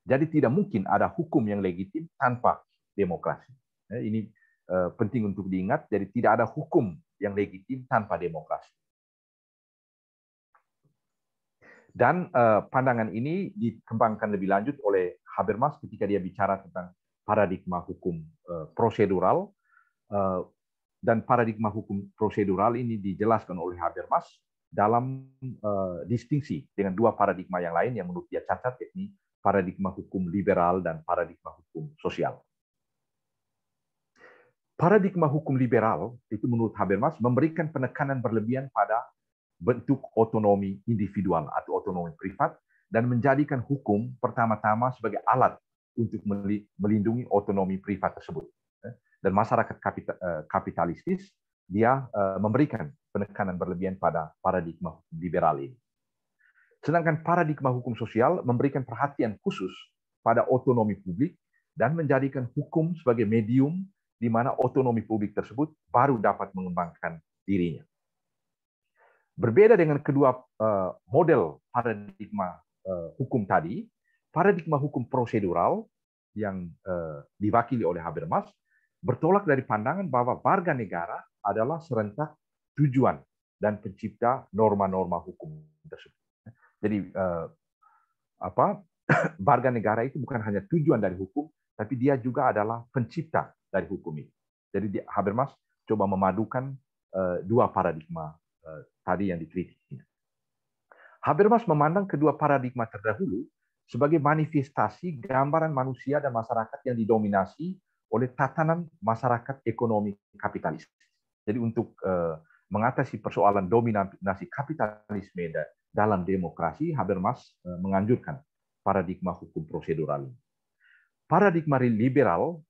Jadi tidak mungkin ada hukum yang legitim tanpa demokrasi. Ini penting untuk diingat, jadi tidak ada hukum yang legitim tanpa demokrasi. Dan pandangan ini dikembangkan lebih lanjut oleh Habermas ketika dia bicara tentang paradigma hukum prosedural. Dan paradigma hukum prosedural ini dijelaskan oleh Habermas dalam distingsi dengan dua paradigma yang lain yang menurut dia cacat, yakni paradigma hukum liberal dan paradigma hukum sosial. Paradigma hukum liberal itu menurut Habermas memberikan penekanan berlebihan pada bentuk otonomi individual atau otonomi privat dan menjadikan hukum pertama-tama sebagai alat untuk melindungi otonomi privat tersebut. Dan masyarakat kapitalistis dia memberikan penekanan berlebihan pada paradigma hukum liberal ini. Sedangkan paradigma hukum sosial memberikan perhatian khusus pada otonomi publik dan menjadikan hukum sebagai medium di mana otonomi publik tersebut baru dapat mengembangkan dirinya. Berbeda dengan kedua model paradigma hukum tadi, paradigma hukum prosedural yang diwakili oleh Habermas bertolak dari pandangan bahwa warga negara adalah serentak tujuan dan pencipta norma-norma hukum tersebut. Jadi warga negara itu bukan hanya tujuan dari hukum, tapi dia juga adalah pencipta dari hukum itu. Jadi Habermas coba memadukan dua paradigma tadi yang dikritiknya. Habermas memandang kedua paradigma terdahulu sebagai manifestasi gambaran manusia dan masyarakat yang didominasi oleh tatanan masyarakat ekonomi kapitalis. Jadi untuk mengatasi persoalan dominasi kapitalisme dalam demokrasi, Habermas menganjurkan paradigma hukum prosedural. Paradigma liberal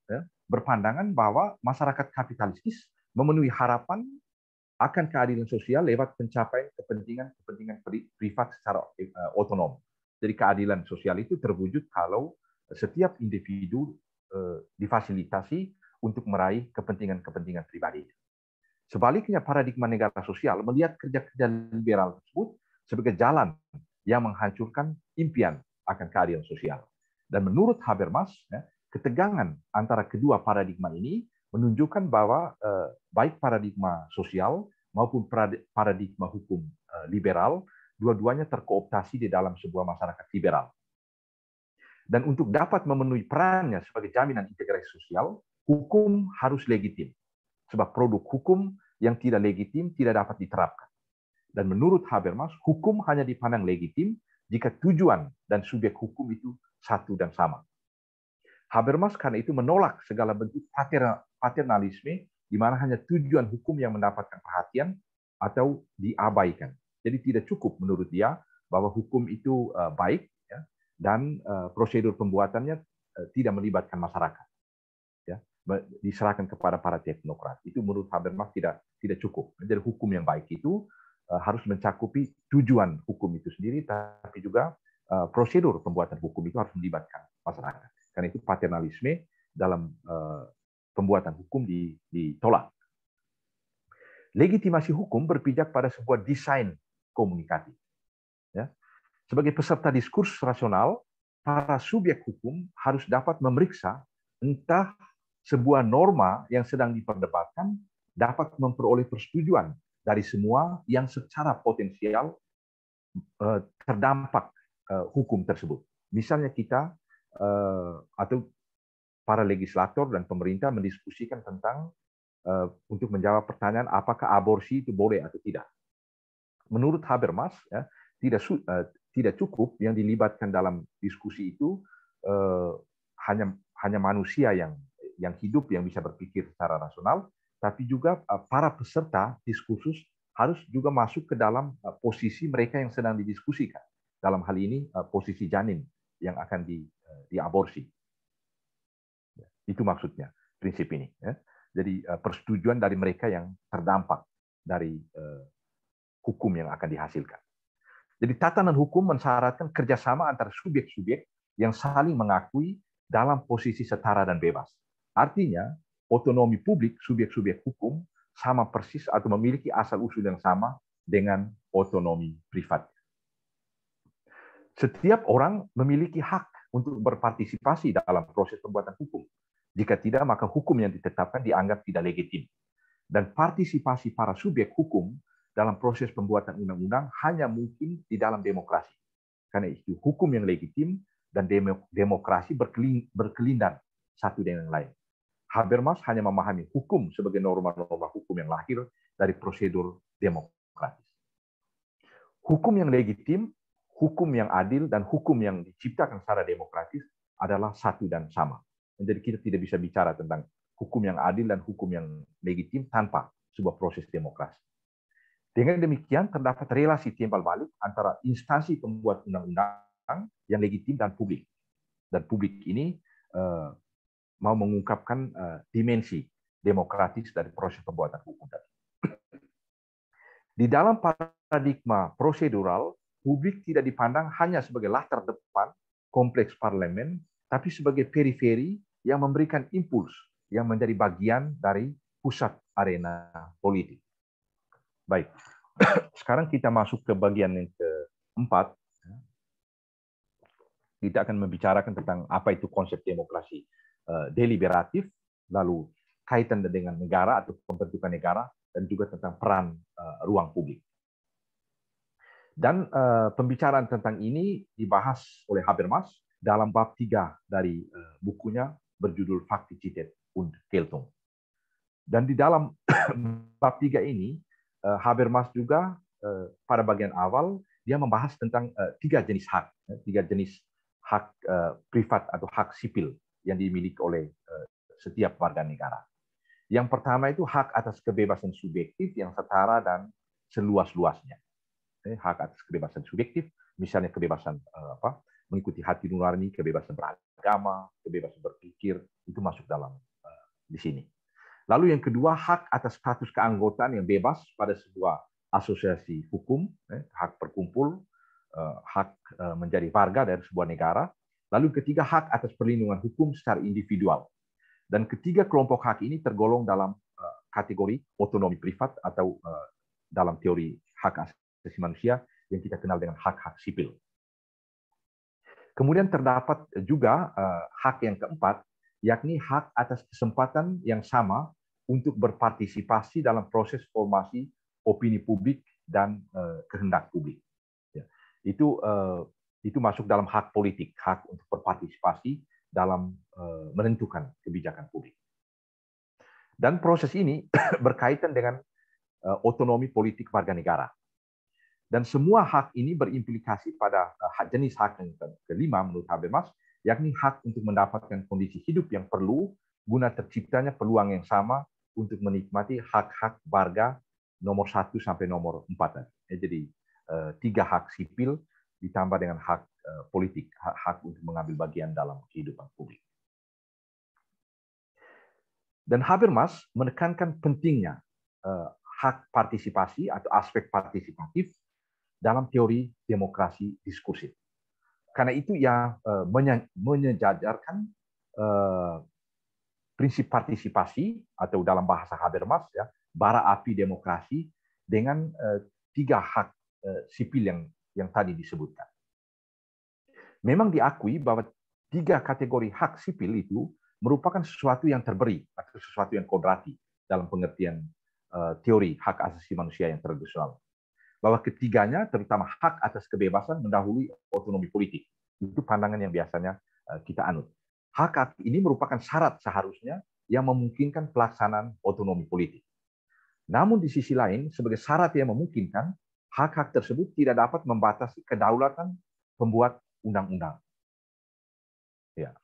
berpandangan bahwa masyarakat kapitalistis memenuhi harapan akan keadilan sosial lewat pencapaian kepentingan privat secara otonom. Jadi keadilan sosial itu terwujud kalau setiap individu difasilitasi untuk meraih kepentingan-kepentingan pribadi. Sebaliknya paradigma negara sosial melihat kerja-kerja liberal tersebut sebagai jalan yang menghancurkan impian akan keadilan sosial. Dan menurut Habermas, ketegangan antara kedua paradigma ini menunjukkan bahwa baik paradigma sosial maupun paradigma hukum liberal, dua-duanya terkooptasi di dalam sebuah masyarakat liberal. Dan untuk dapat memenuhi perannya sebagai jaminan integrasi sosial, hukum harus legitim. Sebab produk hukum yang tidak legitim tidak dapat diterapkan. Dan menurut Habermas, hukum hanya dipandang legitim jika tujuan dan subjek hukum itu satu dan sama. Habermas karena itu menolak segala bentuk paternalisme di mana hanya tujuan hukum yang mendapatkan perhatian atau diabaikan. Jadi tidak cukup menurut dia bahwa hukum itu baik, dan prosedur pembuatannya tidak melibatkan masyarakat, diserahkan kepada para teknokrat. Itu menurut Habermas tidak cukup. Jadi hukum yang baik itu harus mencakupi tujuan hukum itu sendiri, tapi juga prosedur pembuatan hukum itu harus melibatkan masyarakat. Karena itu paternalisme dalam pembuatan hukum ditolak. Legitimasi hukum berpijak pada sebuah desain komunikatif. Sebagai peserta diskurs rasional, para subjek hukum harus dapat memeriksa entah sebuah norma yang sedang diperdebatkan dapat memperoleh persetujuan dari semua yang secara potensial terdampak hukum tersebut. Misalnya kita atau para legislator dan pemerintah mendiskusikan tentang untuk menjawab pertanyaan apakah aborsi itu boleh atau tidak. Menurut Habermas, tidak cukup yang dilibatkan dalam diskusi itu hanya manusia yang hidup yang bisa berpikir secara rasional, tapi juga para peserta diskursus harus juga masuk ke dalam posisi mereka yang sedang didiskusikan. Dalam hal ini posisi janin yang akan diaborsi. Itu maksudnya prinsip ini. Jadi persetujuan dari mereka yang terdampak dari hukum yang akan dihasilkan. Jadi tatanan hukum mensyaratkan kerjasama antara subjek-subjek yang saling mengakui dalam posisi setara dan bebas. Artinya, otonomi publik subjek-subjek hukum sama persis atau memiliki asal-usul yang sama dengan otonomi privat. Setiap orang memiliki hak untuk berpartisipasi dalam proses pembuatan hukum. Jika tidak, maka hukum yang ditetapkan dianggap tidak legitim. Dan partisipasi para subjek hukum dalam proses pembuatan undang-undang hanya mungkin di dalam demokrasi. Karena itu hukum yang legitim dan demokrasi berkelindan satu dengan yang lain. Habermas hanya memahami hukum sebagai norma-norma hukum yang lahir dari prosedur demokratis. Hukum yang legitim, hukum yang adil, dan hukum yang diciptakan secara demokratis adalah satu dan sama. Jadi kita tidak bisa bicara tentang hukum yang adil dan hukum yang legitim tanpa sebuah proses demokrasi. Dengan demikian, terdapat relasi timbal balik antara instansi pembuat undang-undang yang legitim dan publik. Dan publik ini mau mengungkapkan dimensi demokratis dari proses pembuatan hukum tadi. Di dalam paradigma prosedural, publik tidak dipandang hanya sebagai latar depan kompleks parlemen, tapi sebagai periferi yang memberikan impuls yang menjadi bagian dari pusat arena politik. Baik, sekarang kita masuk ke bagian yang keempat. Kita akan membicarakan tentang apa itu konsep demokrasi deliberatif, lalu kaitan dengan negara atau pembentukan negara, dan juga tentang peran ruang publik. Dan pembicaraan tentang ini dibahas oleh Habermas dalam bab 3 dari bukunya berjudul Faktizität und Geltung. Dan di dalam bab 3 ini, Habermas juga pada bagian awal dia membahas tentang 3 jenis hak, 3 jenis hak privat atau hak sipil yang dimiliki oleh setiap warga negara. Yang pertama itu hak atas kebebasan subjektif yang setara dan seluas-luasnya. Hak atas kebebasan subjektif, misalnya kebebasan mengikuti hati nurani, kebebasan beragama, kebebasan berpikir, itu masuk dalam di sini. Lalu yang kedua, hak atas status keanggotaan yang bebas pada sebuah asosiasi hukum, hak berkumpul, hak menjadi warga dari sebuah negara. Lalu ketiga, hak atas perlindungan hukum secara individual. Dan ketiga kelompok hak ini tergolong dalam kategori otonomi privat atau dalam teori hak asasi manusia yang kita kenal dengan hak-hak sipil. Kemudian terdapat juga hak yang keempat, yakni hak atas kesempatan yang sama untuk berpartisipasi dalam proses formasi opini publik dan kehendak publik. Ya. Itu masuk dalam hak politik, hak untuk berpartisipasi dalam menentukan kebijakan publik. Dan proses ini berkaitan dengan otonomi politik warga negara. Dan semua hak ini berimplikasi pada jenis hak yang kelima menurut Habermas, yakni hak untuk mendapatkan kondisi hidup yang perlu guna terciptanya peluang yang sama untuk menikmati hak-hak warga nomor 1 sampai nomor 4. Jadi 3 hak sipil ditambah dengan hak politik, hak untuk mengambil bagian dalam kehidupan publik. Dan Habermas menekankan pentingnya hak partisipasi atau aspek partisipatif dalam teori demokrasi diskursif. Karena itu ia menyejajarkan prinsip partisipasi atau dalam bahasa Habermas ya, bara api demokrasi dengan 3 hak sipil yang tadi disebutkan. Memang diakui bahwa 3 kategori hak sipil itu merupakan sesuatu yang terberi atau sesuatu yang kodrati dalam pengertian teori hak asasi manusia yang tradisional. Bahwa ketiganya, terutama hak atas kebebasan, mendahului otonomi politik. Itu pandangan yang biasanya kita anut. Hak-hak ini merupakan syarat seharusnya yang memungkinkan pelaksanaan otonomi politik. Namun di sisi lain, sebagai syarat yang memungkinkan, hak-hak tersebut tidak dapat membatasi kedaulatan pembuat undang-undang. Ya.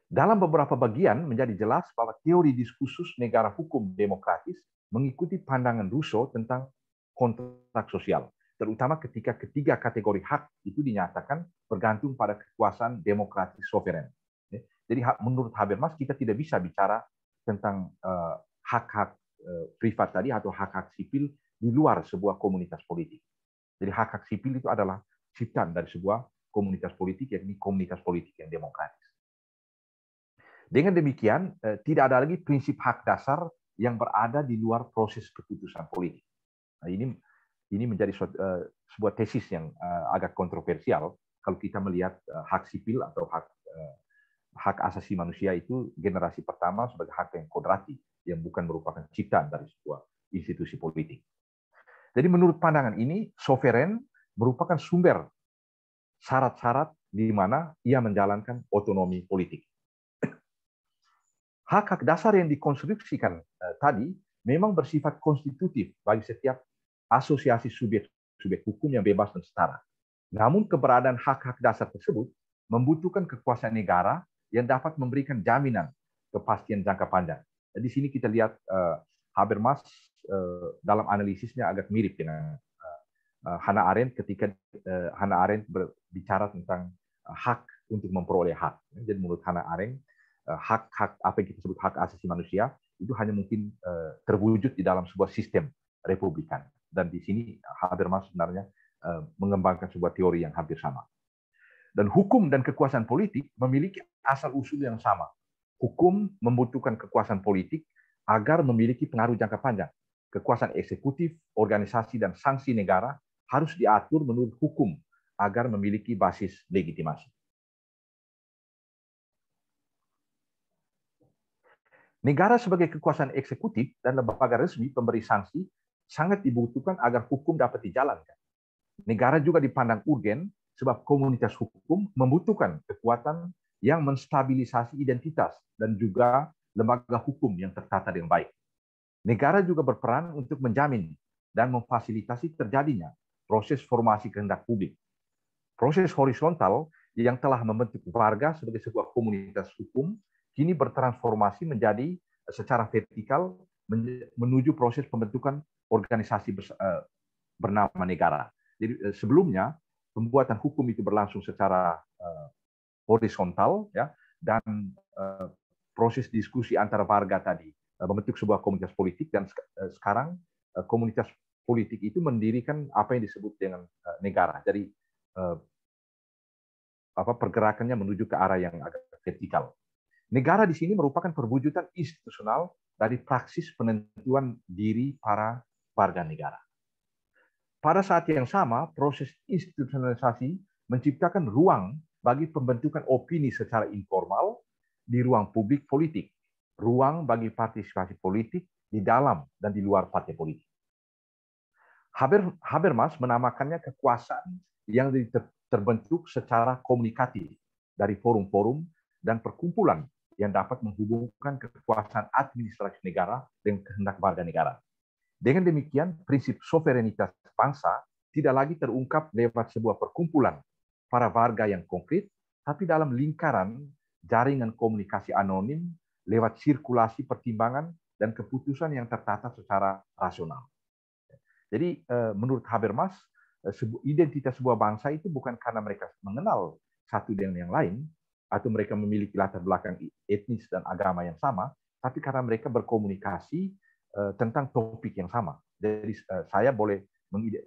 Dalam beberapa bagian menjadi jelas bahwa teori diskursus negara hukum demokratis mengikuti pandangan Rousseau tentang kontrak sosial, terutama ketika ketiga kategori hak itu dinyatakan bergantung pada kekuasaan demokratis soveren. Jadi menurut Habermas kita tidak bisa bicara tentang hak-hak privat tadi atau hak-hak sipil di luar sebuah komunitas politik. Jadi hak-hak sipil itu adalah ciptaan dari sebuah komunitas politik, yakni komunitas politik yang demokratis. Dengan demikian, tidak ada lagi prinsip hak dasar yang berada di luar proses keputusan politik. Nah, ini menjadi sebuah tesis yang agak kontroversial kalau kita melihat hak sipil atau hak asasi manusia itu generasi pertama sebagai hak yang kodrati, yang bukan merupakan ciptaan dari sebuah institusi politik. Jadi menurut pandangan ini, soveren merupakan sumber syarat-syarat di mana ia menjalankan otonomi politik. Hak-hak dasar yang dikonstruksikan tadi memang bersifat konstitutif bagi setiap asosiasi subjek hukum yang bebas dan setara. Namun keberadaan hak-hak dasar tersebut membutuhkan kekuasaan negara yang dapat memberikan jaminan kepastian jangka panjang. Di sini kita lihat Habermas dalam analisisnya agak mirip dengan Hannah Arendt ketika Hannah Arendt berbicara tentang hak untuk memperoleh hak. Jadi menurut Hannah Arendt, hak-hak apa yang kita sebut hak asasi manusia itu hanya mungkin terwujud di dalam sebuah sistem republikan. Dan di sini Habermas sebenarnya mengembangkan sebuah teori yang hampir sama. Dan hukum dan kekuasaan politik memiliki asal-usul yang sama. Hukum membutuhkan kekuasaan politik agar memiliki pengaruh jangka panjang. Kekuasaan eksekutif, organisasi, dan sanksi negara harus diatur menurut hukum agar memiliki basis legitimasi. Negara sebagai kekuasaan eksekutif dan lembaga resmi pemberi sanksi sangat dibutuhkan agar hukum dapat dijalankan. Negara juga dipandang urgen sebab komunitas hukum membutuhkan kekuatan yang menstabilisasi identitas dan juga lembaga hukum yang tertata dengan baik. Negara juga berperan untuk menjamin dan memfasilitasi terjadinya proses formasi kehendak publik. Proses horizontal yang telah membentuk warga sebagai sebuah komunitas hukum kini bertransformasi menjadi secara vertikal menuju proses pembentukan organisasi bernama negara. Jadi sebelumnya pembuatan hukum itu berlangsung secara horizontal, ya, dan proses diskusi antara warga tadi membentuk sebuah komunitas politik, dan sekarang komunitas politik itu mendirikan apa yang disebut dengan negara. Jadi pergerakannya menuju ke arah yang agak vertikal. Negara di sini merupakan perwujudan institusional dari praksis penentuan diri para warga negara. Pada saat yang sama, proses institusionalisasi menciptakan ruang bagi pembentukan opini secara informal di ruang publik politik, ruang bagi partisipasi politik di dalam dan di luar partai politik. Habermas menamakannya kekuasaan yang terbentuk secara komunikatif dari forum-forum dan perkumpulan yang dapat menghubungkan kekuasaan administrasi negara dengan kehendak warga negara. Dengan demikian, prinsip sovereinitas bangsa tidak lagi terungkap lewat sebuah perkumpulan para warga yang konkret, tapi dalam lingkaran jaringan komunikasi anonim lewat sirkulasi pertimbangan dan keputusan yang tertata secara rasional. Jadi menurut Habermas, identitas sebuah bangsa itu bukan karena mereka mengenal satu dengan yang lain, atau mereka memiliki latar belakang etnis dan agama yang sama, tapi karena mereka berkomunikasi tentang topik yang sama. Jadi saya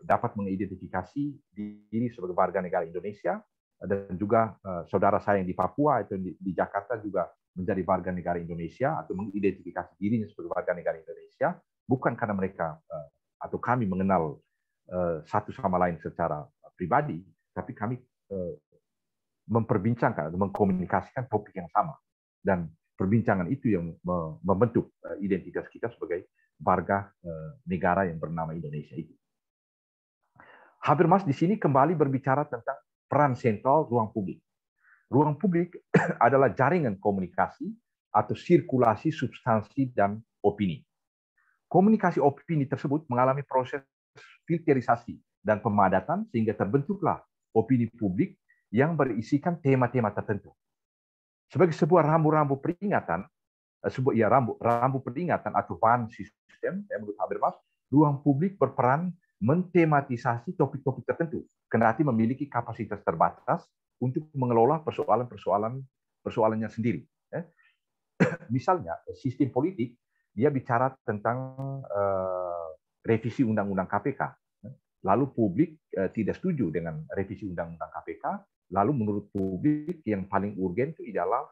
dapat mengidentifikasi diri sebagai warga negara Indonesia, dan juga saudara saya yang di Papua atau di Jakarta juga menjadi warga negara Indonesia atau mengidentifikasi dirinya sebagai warga negara Indonesia, bukan karena mereka atau kami mengenal satu sama lain secara pribadi, tapi kami memperbincangkan atau mengkomunikasikan topik yang sama, dan perbincangan itu yang membentuk identitas kita sebagai warga negara yang bernama Indonesia itu. Habermas di sini kembali berbicara tentang peran sentral ruang publik. Ruang publik adalah jaringan komunikasi atau sirkulasi substansi dan opini. Komunikasi opini tersebut mengalami proses filterisasi dan pemadatan sehingga terbentuklah opini publik yang berisikan tema-tema tertentu. Sebagai sebuah rambu-rambu peringatan, rambu peringatan atau warning system, menurut Habermas, ruang publik berperan mentematisasi topik-topik tertentu, kendati memiliki kapasitas terbatas untuk mengelola persoalannya sendiri. Misalnya, sistem politik, dia bicara tentang revisi Undang-Undang KPK. Lalu publik tidak setuju dengan revisi Undang-Undang KPK, lalu menurut publik yang paling urgen itu adalah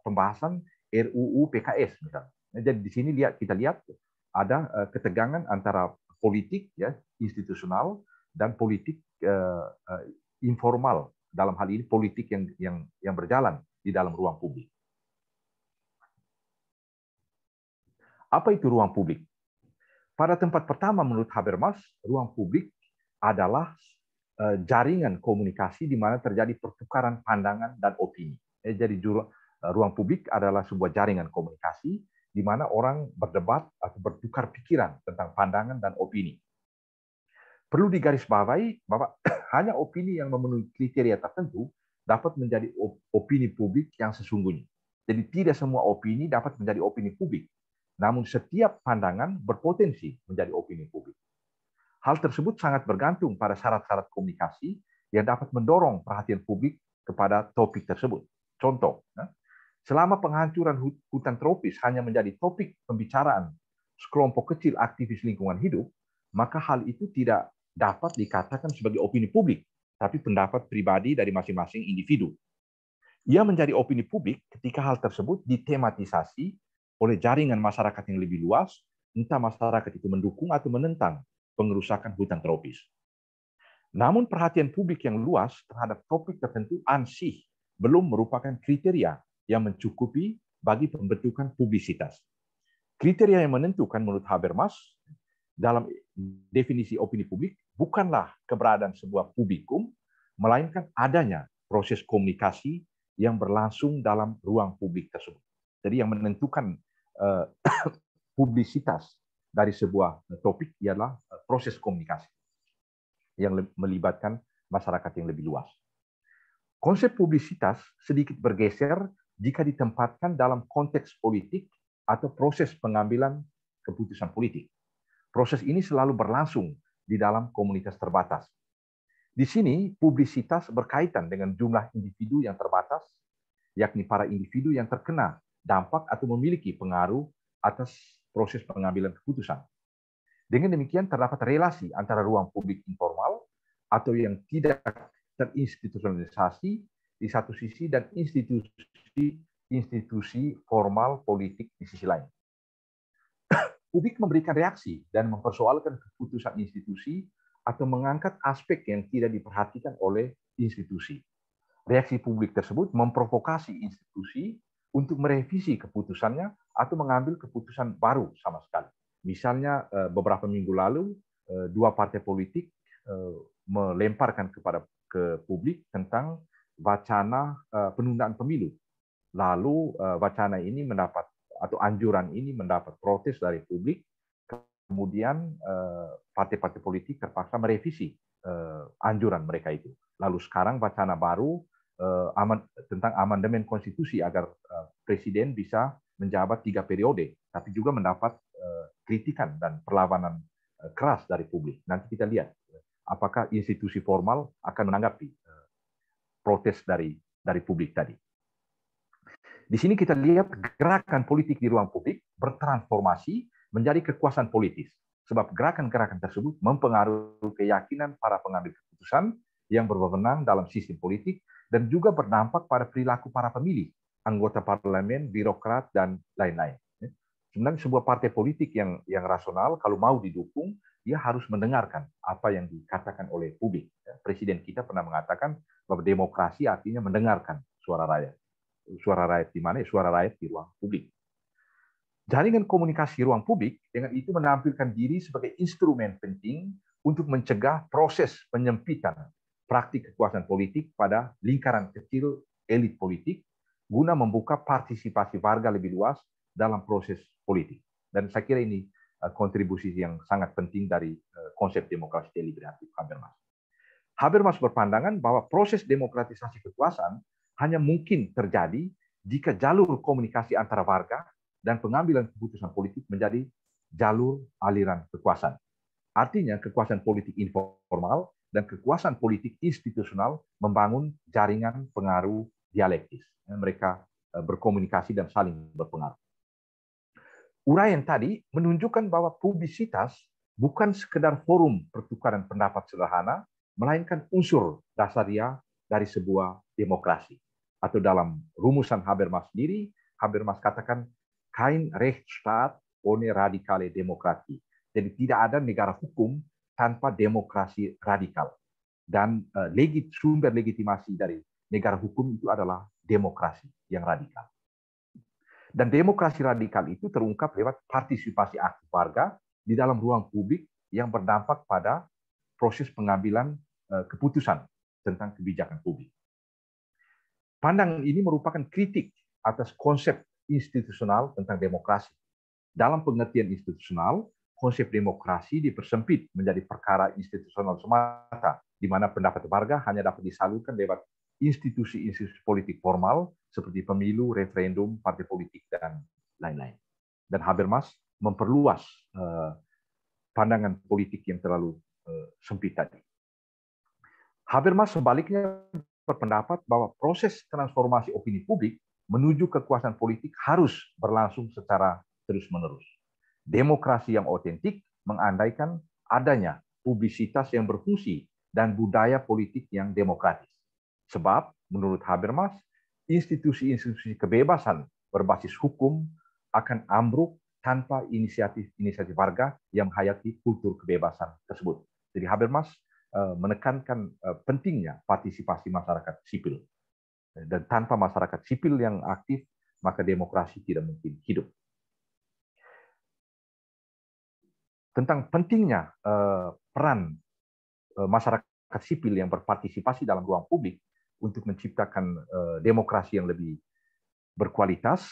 pembahasan RUU PKS misalnya. Jadi di sini kita lihat ada ketegangan antara politik ya institusional dan politik informal, dalam hal ini politik yang berjalan di dalam ruang publik. Apa itu ruang publik? Pada tempat pertama menurut Habermas, ruang publik adalah jaringan komunikasi di mana terjadi pertukaran pandangan dan opini. Jadi ruang publik adalah sebuah jaringan komunikasi di mana orang berdebat atau bertukar pikiran tentang pandangan dan opini. Perlu digarisbawahi bahwa hanya opini yang memenuhi kriteria tertentu dapat menjadi opini publik yang sesungguhnya. Jadi tidak semua opini dapat menjadi opini publik. Namun setiap pandangan berpotensi menjadi opini publik. Hal tersebut sangat bergantung pada syarat-syarat komunikasi yang dapat mendorong perhatian publik kepada topik tersebut. Contoh, selama penghancuran hutan tropis hanya menjadi topik pembicaraan sekelompok kecil aktivis lingkungan hidup, maka hal itu tidak dapat dikatakan sebagai opini publik, tapi pendapat pribadi dari masing-masing individu. Ia menjadi opini publik ketika hal tersebut ditematisasi oleh jaringan masyarakat yang lebih luas, entah masyarakat itu mendukung atau menentang pengerusakan hutan tropis. Namun perhatian publik yang luas terhadap topik tertentu ansih belum merupakan kriteria yang mencukupi bagi pembentukan publisitas. Kriteria yang menentukan menurut Habermas dalam definisi opini publik bukanlah keberadaan sebuah publikum, melainkan adanya proses komunikasi yang berlangsung dalam ruang publik tersebut. Jadi yang menentukan publisitas dari sebuah topik ialah proses komunikasi yang melibatkan masyarakat yang lebih luas. Konsep publisitas sedikit bergeser jika ditempatkan dalam konteks politik atau proses pengambilan keputusan politik. Proses ini selalu berlangsung di dalam komunitas terbatas. Di sini, publisitas berkaitan dengan jumlah individu yang terbatas, yakni para individu yang terkena dampak atau memiliki pengaruh atas proses pengambilan keputusan. Dengan demikian, terdapat relasi antara ruang publik informal atau yang tidak terinstitusionalisasi di satu sisi dan institusi formal politik di sisi lain. Publik memberikan reaksi dan mempersoalkan keputusan institusi atau mengangkat aspek yang tidak diperhatikan oleh institusi. Reaksi publik tersebut memprovokasi institusi untuk merevisi keputusannya atau mengambil keputusan baru sama sekali. Misalnya beberapa minggu lalu dua partai politik melemparkan ke publik tentang wacana penundaan pemilu. Lalu wacana ini mendapat atau anjuran ini mendapat protes dari publik. Kemudian partai-partai politik terpaksa merevisi anjuran mereka itu. Lalu sekarang wacana baru tentang amandemen konstitusi agar presiden bisa menjabat 3 periode, tapi juga mendapat kritikan dan perlawanan keras dari publik. Nanti kita lihat apakah institusi formal akan menanggapi protes dari publik tadi. Di sini kita lihat gerakan politik di ruang publik bertransformasi menjadi kekuasaan politis. Sebab gerakan-gerakan tersebut mempengaruhi keyakinan para pengambil keputusan yang berwenang dalam sistem politik dan juga berdampak pada perilaku para pemilih, anggota parlemen, birokrat, dan lain-lain. Sebenarnya sebuah partai politik yang rasional, kalau mau didukung, dia harus mendengarkan apa yang dikatakan oleh publik. Presiden kita pernah mengatakan bahwa demokrasi artinya mendengarkan suara rakyat. Suara rakyat di mana? Suara rakyat di ruang publik. Jaringan komunikasi ruang publik dengan itu menampilkan diri sebagai instrumen penting untuk mencegah proses penyempitan praktik kekuasaan politik pada lingkaran kecil elit politik guna membuka partisipasi warga lebih luas dalam proses politik. Dan saya kira ini kontribusi yang sangat penting dari konsep demokrasi deliberatif Habermas. Habermas berpandangan bahwa proses demokratisasi kekuasaan hanya mungkin terjadi jika jalur komunikasi antara warga dan pengambilan keputusan politik menjadi jalur aliran kekuasaan. Artinya kekuasaan politik informal dan kekuasaan politik institusional membangun jaringan pengaruh dialektis. Mereka berkomunikasi dan saling berpengaruh. Uraian tadi menunjukkan bahwa publisitas bukan sekedar forum pertukaran pendapat sederhana, melainkan unsur dasaria dari sebuah demokrasi. Atau dalam rumusan Habermas sendiri, Habermas katakan kein Rechtsstaat ohne radikale Demokratie. Jadi tidak ada negara hukum tanpa demokrasi radikal. Dan sumber legitimasi dari negara hukum itu adalah demokrasi yang radikal. Dan demokrasi radikal itu terungkap lewat partisipasi aktif warga di dalam ruang publik yang berdampak pada proses pengambilan keputusan tentang kebijakan publik. Pandangan ini merupakan kritik atas konsep institusional tentang demokrasi. Dalam pengertian institusional, konsep demokrasi dipersempit menjadi perkara institusional semata, di mana pendapat warga hanya dapat disalurkan lewat institusi-institusi politik formal seperti pemilu, referendum, partai politik, dan lain-lain. Dan Habermas memperluas pandangan politik yang terlalu sempit tadi. Habermas sebaliknya berpendapat bahwa proses transformasi opini publik menuju kekuasaan politik harus berlangsung secara terus-menerus. Demokrasi yang otentik mengandaikan adanya publisitas yang berfungsi dan budaya politik yang demokratis. Sebab, menurut Habermas, institusi-institusi kebebasan berbasis hukum akan ambruk tanpa inisiatif warga yang menghayati kultur kebebasan tersebut. Jadi Habermas menekankan pentingnya partisipasi masyarakat sipil. Dan tanpa masyarakat sipil yang aktif, maka demokrasi tidak mungkin hidup. Tentang pentingnya peran masyarakat sipil yang berpartisipasi dalam ruang publik untuk menciptakan demokrasi yang lebih berkualitas,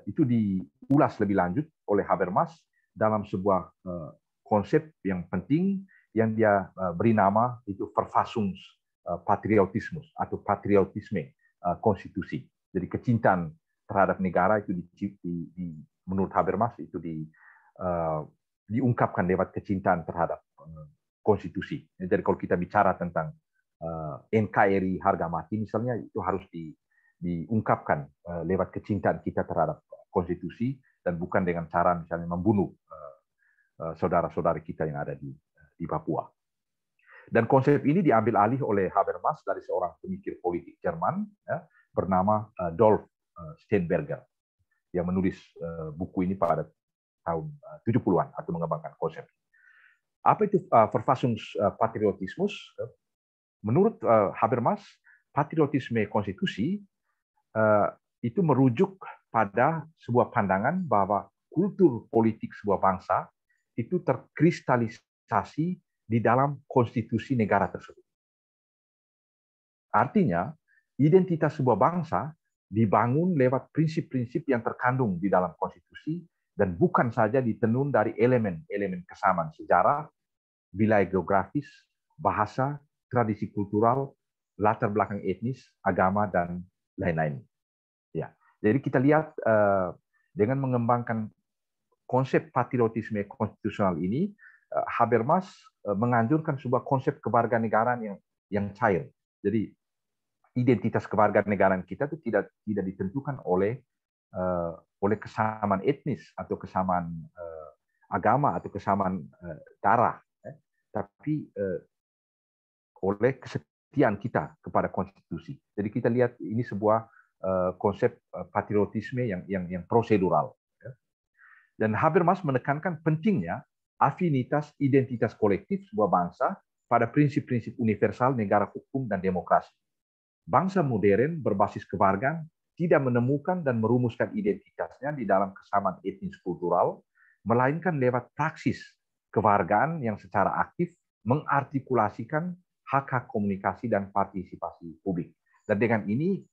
itu diulas lebih lanjut oleh Habermas dalam sebuah konsep yang penting yang dia beri nama itu Verfassungspatriotismus atau patriotisme konstitusi. Jadi kecintaan terhadap negara itu menurut Habermas itu diungkapkan lewat kecintaan terhadap konstitusi. Jadi kalau kita bicara tentang NKRI harga mati misalnya, itu harus diungkapkan lewat kecintaan kita terhadap konstitusi dan bukan dengan cara misalnya membunuh saudara-saudari kita yang ada di Papua. Dan konsep ini diambil alih oleh Habermas dari seorang pemikir politik Jerman bernama Dolf Steinberger yang menulis buku ini pada tahun 70-an atau mengembangkan konsep. Apa itu Verfassungspatriotismus? Menurut Habermas, patriotisme konstitusi itu merujuk pada sebuah pandangan bahwa kultur politik sebuah bangsa itu terkristalisasi di dalam konstitusi negara tersebut. Artinya, identitas sebuah bangsa dibangun lewat prinsip-prinsip yang terkandung di dalam konstitusi dan bukan saja ditenun dari elemen-elemen kesamaan sejarah, wilayah geografis, bahasa, tradisi kultural, latar belakang etnis, agama, dan lain-lain. Ya, jadi kita lihat dengan mengembangkan konsep patriotisme konstitusional ini, Habermas menganjurkan sebuah konsep kewarganegaraan yang cair. Jadi identitas kewarganegaraan kita itu tidak ditentukan oleh kesamaan etnis atau kesamaan agama atau kesamaan darah, tapi oleh kesetiaan kita kepada konstitusi. Jadi kita lihat ini sebuah konsep patriotisme yang prosedural. Dan Habermas menekankan pentingnya afinitas identitas kolektif sebuah bangsa pada prinsip-prinsip universal negara hukum dan demokrasi. Bangsa modern berbasis kewargaan tidak menemukan dan merumuskan identitasnya di dalam kesamaan etnis kultural, melainkan lewat praksis kewargaan yang secara aktif mengartikulasikan hak-hak komunikasi dan partisipasi publik. Dan dengan ini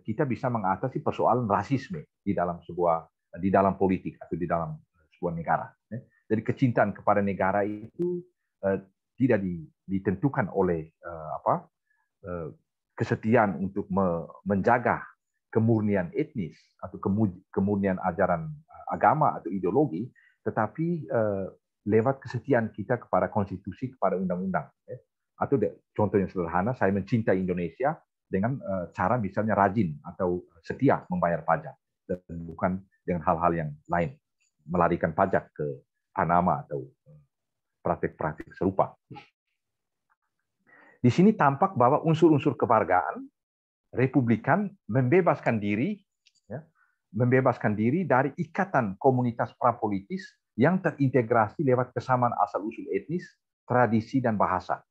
kita bisa mengatasi persoalan rasisme di dalam politik atau di dalam sebuah negara. Jadi kecintaan kepada negara itu tidak ditentukan oleh kesetiaan untuk menjaga kemurnian etnis atau kemurnian ajaran agama atau ideologi, tetapi lewat kesetiaan kita kepada konstitusi, kepada undang-undang. Atau contoh yang sederhana, saya mencintai Indonesia dengan cara misalnya rajin atau setia membayar pajak, dan bukan dengan hal-hal yang lain, melarikan pajak ke Panama atau praktik-praktik serupa. Di sini tampak bahwa unsur-unsur kewargaan Republikan membebaskan diri dari ikatan komunitas prapolitis yang terintegrasi lewat kesamaan asal-usul etnis, tradisi, dan bahasa.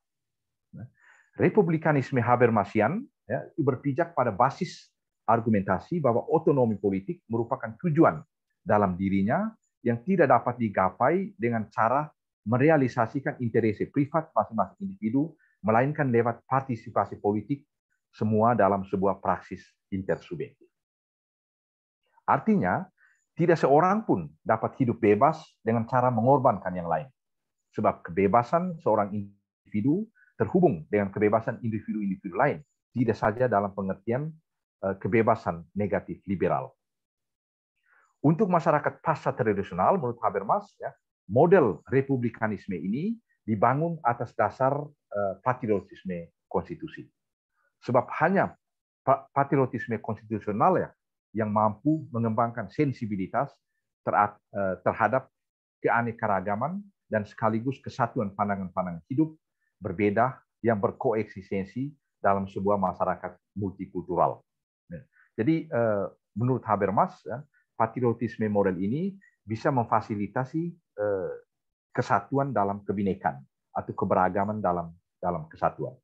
Republikanisme Habermasian berpijak pada basis argumentasi bahwa otonomi politik merupakan tujuan dalam dirinya yang tidak dapat digapai dengan cara merealisasikan interese privat masing-masing individu, melainkan lewat partisipasi politik semua dalam sebuah praksis intersubjektif. Artinya, tidak seorang pun dapat hidup bebas dengan cara mengorbankan yang lain. Sebab kebebasan seorang individu terhubung dengan kebebasan individu-individu lain, tidak saja dalam pengertian kebebasan negatif liberal. Untuk masyarakat pasca tradisional, menurut Habermas, model republikanisme ini dibangun atas dasar patriotisme konstitusi. Sebab hanya patriotisme konstitusional yang mampu mengembangkan sensibilitas terhadap keanekaragaman dan sekaligus kesatuan pandangan-pandangan hidup berbeda yang berkoeksistensi dalam sebuah masyarakat multikultural. Jadi menurut Habermas, patriotisme model ini bisa memfasilitasi kesatuan dalam kebinekaan atau keberagaman dalam kesatuan.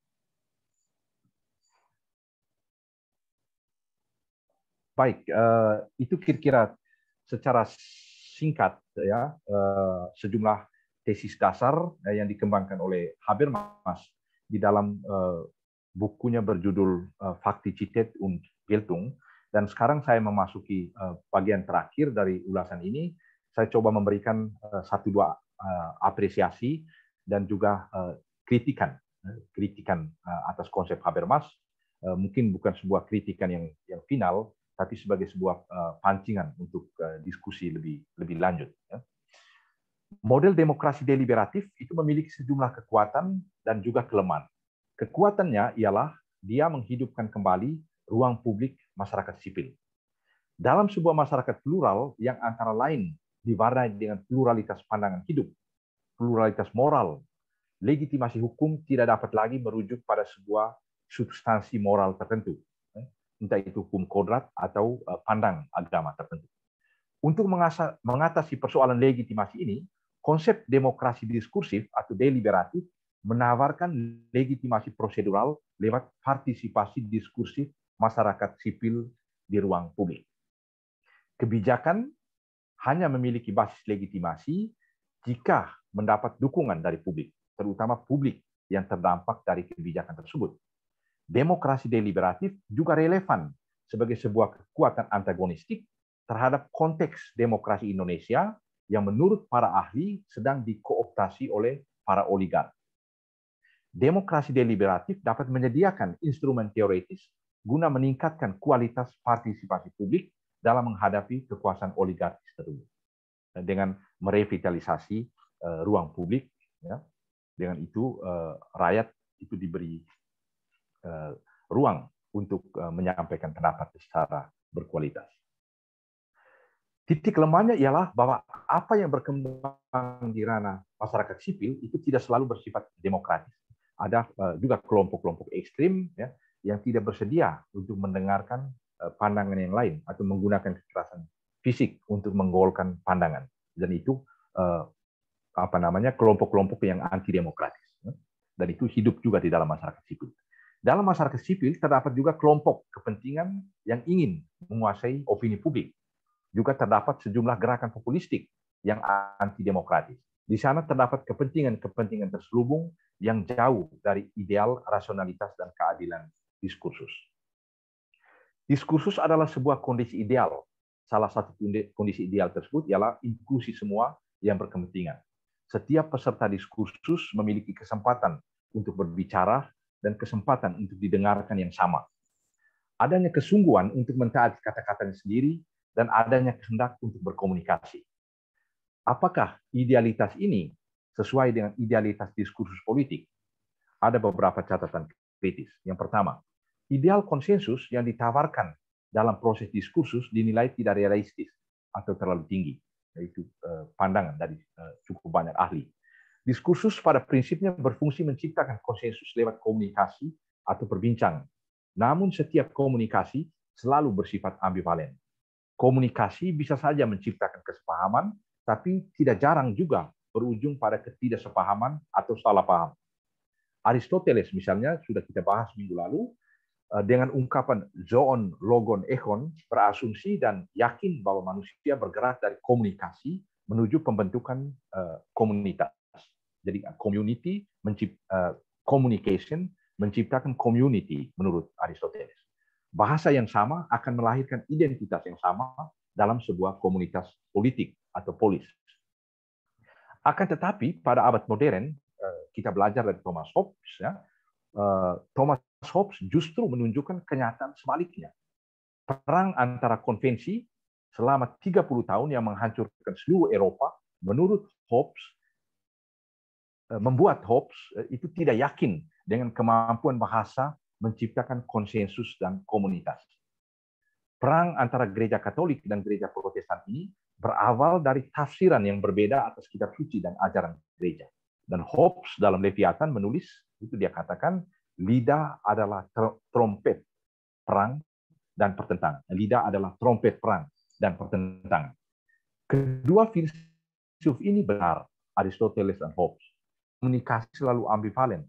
Baik, itu kira-kira secara singkat sejumlah tesis dasar yang dikembangkan oleh Habermas di dalam bukunya berjudul Faktizität und Geltung. Dan sekarang saya memasuki bagian terakhir dari ulasan ini. Saya coba memberikan satu dua apresiasi dan juga kritikan atas konsep Habermas. Mungkin bukan sebuah kritikan yang final, tapi sebagai sebuah pancingan untuk diskusi lebih lanjut. Model demokrasi deliberatif itu memiliki sejumlah kekuatan dan juga kelemahan. Kekuatannya ialah dia menghidupkan kembali ruang publik masyarakat sipil. Dalam sebuah masyarakat plural yang antara lain diwarnai dengan pluralitas pandangan hidup, pluralitas moral, legitimasi hukum tidak dapat lagi merujuk pada sebuah substansi moral tertentu, entah itu hukum kodrat atau pandang agama tertentu. Untuk mengatasi persoalan legitimasi ini, Konsep demokrasi diskursif atau deliberatif menawarkan legitimasi prosedural lewat partisipasi diskursif masyarakat sipil di ruang publik. Kebijakan hanya memiliki basis legitimasi jika mendapat dukungan dari publik, terutama publik yang terdampak dari kebijakan tersebut. Demokrasi deliberatif juga relevan sebagai sebuah kekuatan antagonistik terhadap konteks demokrasi Indonesia yang menurut para ahli sedang dikooptasi oleh para oligark. Demokrasi deliberatif dapat menyediakan instrumen teoritis guna meningkatkan kualitas partisipasi publik dalam menghadapi kekuasaan oligarkis tersebut. Dengan merevitalisasi ruang publik, ya, dengan itu rakyat itu diberi ruang untuk menyampaikan pendapat secara berkualitas. Titik lemahnya ialah bahwa apa yang berkembang di ranah masyarakat sipil itu tidak selalu bersifat demokratis. Ada juga kelompok-kelompok ekstrim, ya, yang tidak bersedia untuk mendengarkan pandangan yang lain atau menggunakan kekerasan fisik untuk menggolkan pandangan. Dan itu kelompok-kelompok yang anti demokratis. Dan itu hidup juga di dalam masyarakat sipil. Dalam masyarakat sipil terdapat juga kelompok kepentingan yang ingin menguasai opini publik. Juga terdapat sejumlah gerakan populistik yang anti-demokratis. Di sana terdapat kepentingan-kepentingan terselubung yang jauh dari ideal rasionalitas dan keadilan diskursus. Diskursus adalah sebuah kondisi ideal. Salah satu kondisi ideal tersebut ialah inklusi semua yang berkepentingan. Setiap peserta diskursus memiliki kesempatan untuk berbicara dan kesempatan untuk didengarkan yang sama. Adanya kesungguhan untuk mentaati kata-katanya sendiri dan adanya kehendak untuk berkomunikasi. Apakah idealitas ini sesuai dengan idealitas diskursus politik? Ada beberapa catatan kritis. Yang pertama, ideal konsensus yang ditawarkan dalam proses diskursus dinilai tidak realistis atau terlalu tinggi. Yaitu pandangan dari cukup banyak ahli. Diskursus pada prinsipnya berfungsi menciptakan konsensus lewat komunikasi atau berbincang. Namun setiap komunikasi selalu bersifat ambivalen. Komunikasi bisa saja menciptakan kesepahaman, tapi tidak jarang juga berujung pada ketidaksepahaman atau salah paham. Aristoteles misalnya, sudah kita bahas minggu lalu, dengan ungkapan zoon, logon, echon, berasumsi dan yakin bahwa manusia bergerak dari komunikasi menuju pembentukan komunitas. Jadi communication menciptakan community menurut Aristoteles. Bahasa yang sama akan melahirkan identitas yang sama dalam sebuah komunitas politik atau polis. Akan tetapi pada abad modern kita belajar dari Thomas Hobbes, ya, Thomas Hobbes justru menunjukkan kenyataan sebaliknya. Perang antara konvensi selama 30 tahun yang menghancurkan seluruh Eropa, menurut Hobbes, membuat Hobbes itu tidak yakin dengan kemampuan bahasa menciptakan konsensus dan komunitas. Perang antara gereja Katolik dan gereja Protestan ini berawal dari tafsiran yang berbeda atas kitab suci dan ajaran gereja. Dan Hobbes dalam Leviathan menulis, itu dia katakan, lidah adalah trompet perang dan pertentangan. Lidah adalah trompet perang dan pertentangan. Kedua filsuf ini benar, Aristoteles dan Hobbes. Komunikasi selalu ambivalen.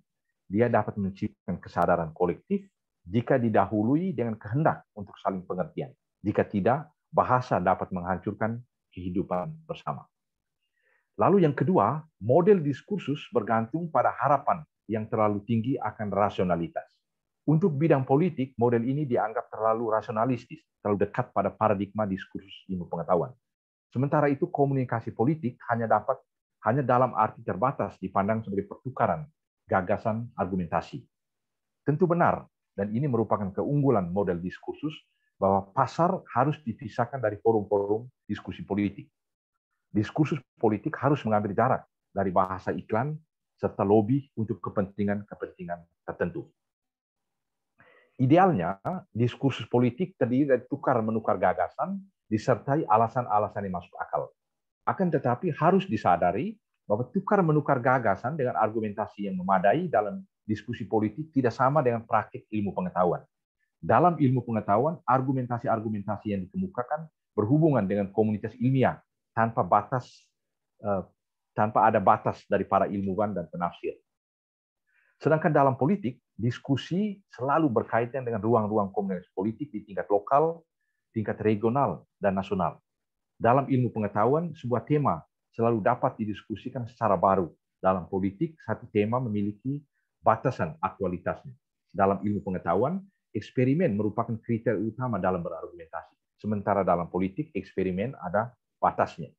Dia dapat menciptakan kesadaran kolektif jika didahului dengan kehendak untuk saling pengertian. Jika tidak, bahasa dapat menghancurkan kehidupan bersama. Lalu yang kedua, model diskursus bergantung pada harapan yang terlalu tinggi akan rasionalitas. Untuk bidang politik, model ini dianggap terlalu rasionalistis, terlalu dekat pada paradigma diskursus ilmu pengetahuan. Sementara itu, komunikasi politik hanya dalam arti terbatas dipandang sebagai pertukaran gagasan argumentasi. Tentu benar, dan ini merupakan keunggulan model diskursus bahwa pasar harus dipisahkan dari forum-forum diskusi politik. Diskursus politik harus mengambil jarak dari bahasa iklan serta lobby untuk kepentingan-kepentingan tertentu. Idealnya, diskursus politik terdiri dari tukar-menukar gagasan disertai alasan-alasan yang masuk akal. Akan tetapi harus disadari bahwa tukar-menukar gagasan dengan argumentasi yang memadai dalam diskusi politik tidak sama dengan praktik ilmu pengetahuan. Dalam ilmu pengetahuan, argumentasi-argumentasi yang dikemukakan berhubungan dengan komunitas ilmiah tanpa batas tanpa ada batas dari para ilmuwan dan penafsir. Sedangkan dalam politik, diskusi selalu berkaitan dengan ruang-ruang komunikasi politik di tingkat lokal, tingkat regional, dan nasional. Dalam ilmu pengetahuan, sebuah tema selalu dapat didiskusikan secara baru. Dalam politik, satu tema memiliki batasan aktualitasnya. Dalam ilmu pengetahuan, eksperimen merupakan kriteria utama dalam berargumentasi. Sementara dalam politik, eksperimen ada batasnya.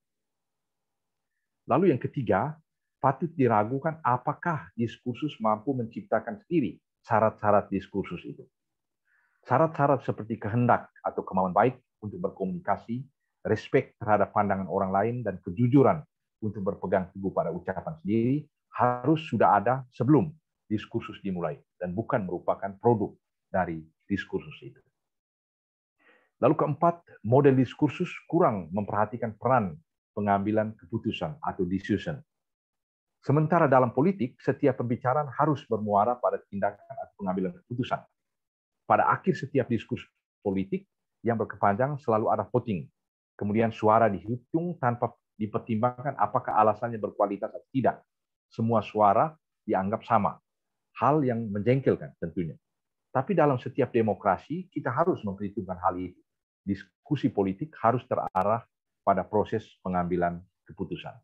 Lalu yang ketiga, patut diragukan apakah diskursus mampu menciptakan sendiri syarat-syarat diskursus itu. Syarat-syarat seperti kehendak atau kemauan baik untuk berkomunikasi, respek terhadap pandangan orang lain, dan kejujuran untuk berpegang teguh pada ucapan sendiri harus sudah ada sebelum diskursus dimulai dan bukan merupakan produk dari diskursus itu. Lalu keempat, model diskursus kurang memperhatikan peran pengambilan keputusan atau decision. Sementara dalam politik, setiap pembicaraan harus bermuara pada tindakan atau pengambilan keputusan. Pada akhir setiap diskursus politik yang berkepanjangan selalu ada voting. Kemudian suara dihitung tanpa dipertimbangkan apakah alasannya berkualitas atau tidak. Semua suara dianggap sama. Hal yang menjengkelkan tentunya. Tapi dalam setiap demokrasi, kita harus memperhitungkan hal itu. Diskusi politik harus terarah pada proses pengambilan keputusan.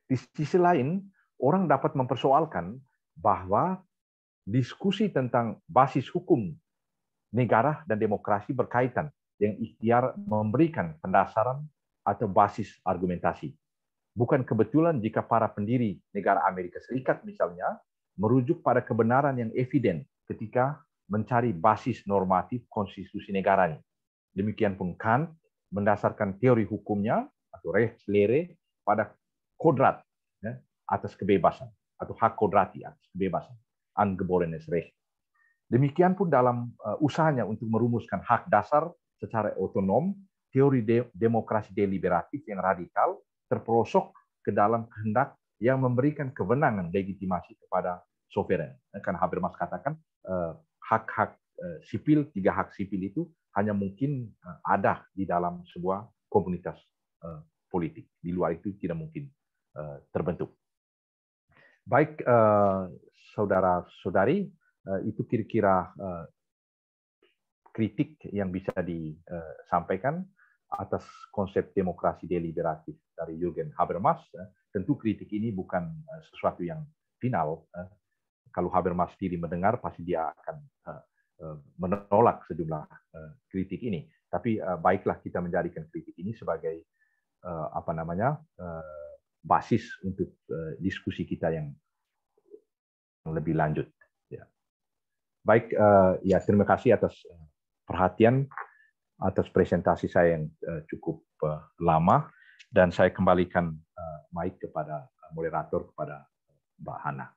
Di sisi lain, orang dapat mempersoalkan bahwa diskusi tentang basis hukum negara dan demokrasi berkaitan dengan ikhtiar memberikan pendasaran atau basis argumentasi. Bukan kebetulan jika para pendiri negara Amerika Serikat misalnya merujuk pada kebenaran yang eviden ketika mencari basis normatif konstitusi negaranya. Demikian pun Kant mendasarkan teori hukumnya atau Rechtslehre pada kodrat ya, atas kebebasan atau hak kodrati atas kebebasan, angeborenes Recht. Demikian pun dalam usahanya untuk merumuskan hak dasar secara otonom, teori demokrasi deliberatif yang radikal terperosok ke dalam kehendak yang memberikan kewenangan legitimasi kepada soveren. Karena Habermas katakan hak-hak sipil, 3 hak sipil itu hanya mungkin ada di dalam sebuah komunitas politik. Di luar itu tidak mungkin terbentuk. Baik, saudara-saudari, itu kira-kira kritik yang bisa disampaikan atas konsep demokrasi deliberatif dari Jürgen Habermas. Tentu kritik ini bukan sesuatu yang final. Kalau Habermas sendiri mendengar, pasti dia akan menolak sejumlah kritik ini. Tapi baiklah kita menjadikan kritik ini sebagai basis untuk diskusi kita yang lebih lanjut. Ya. Baik, ya terima kasih atas perhatian atas presentasi saya yang cukup lama, dan saya kembalikan mic kepada moderator, kepada Mbak Hana.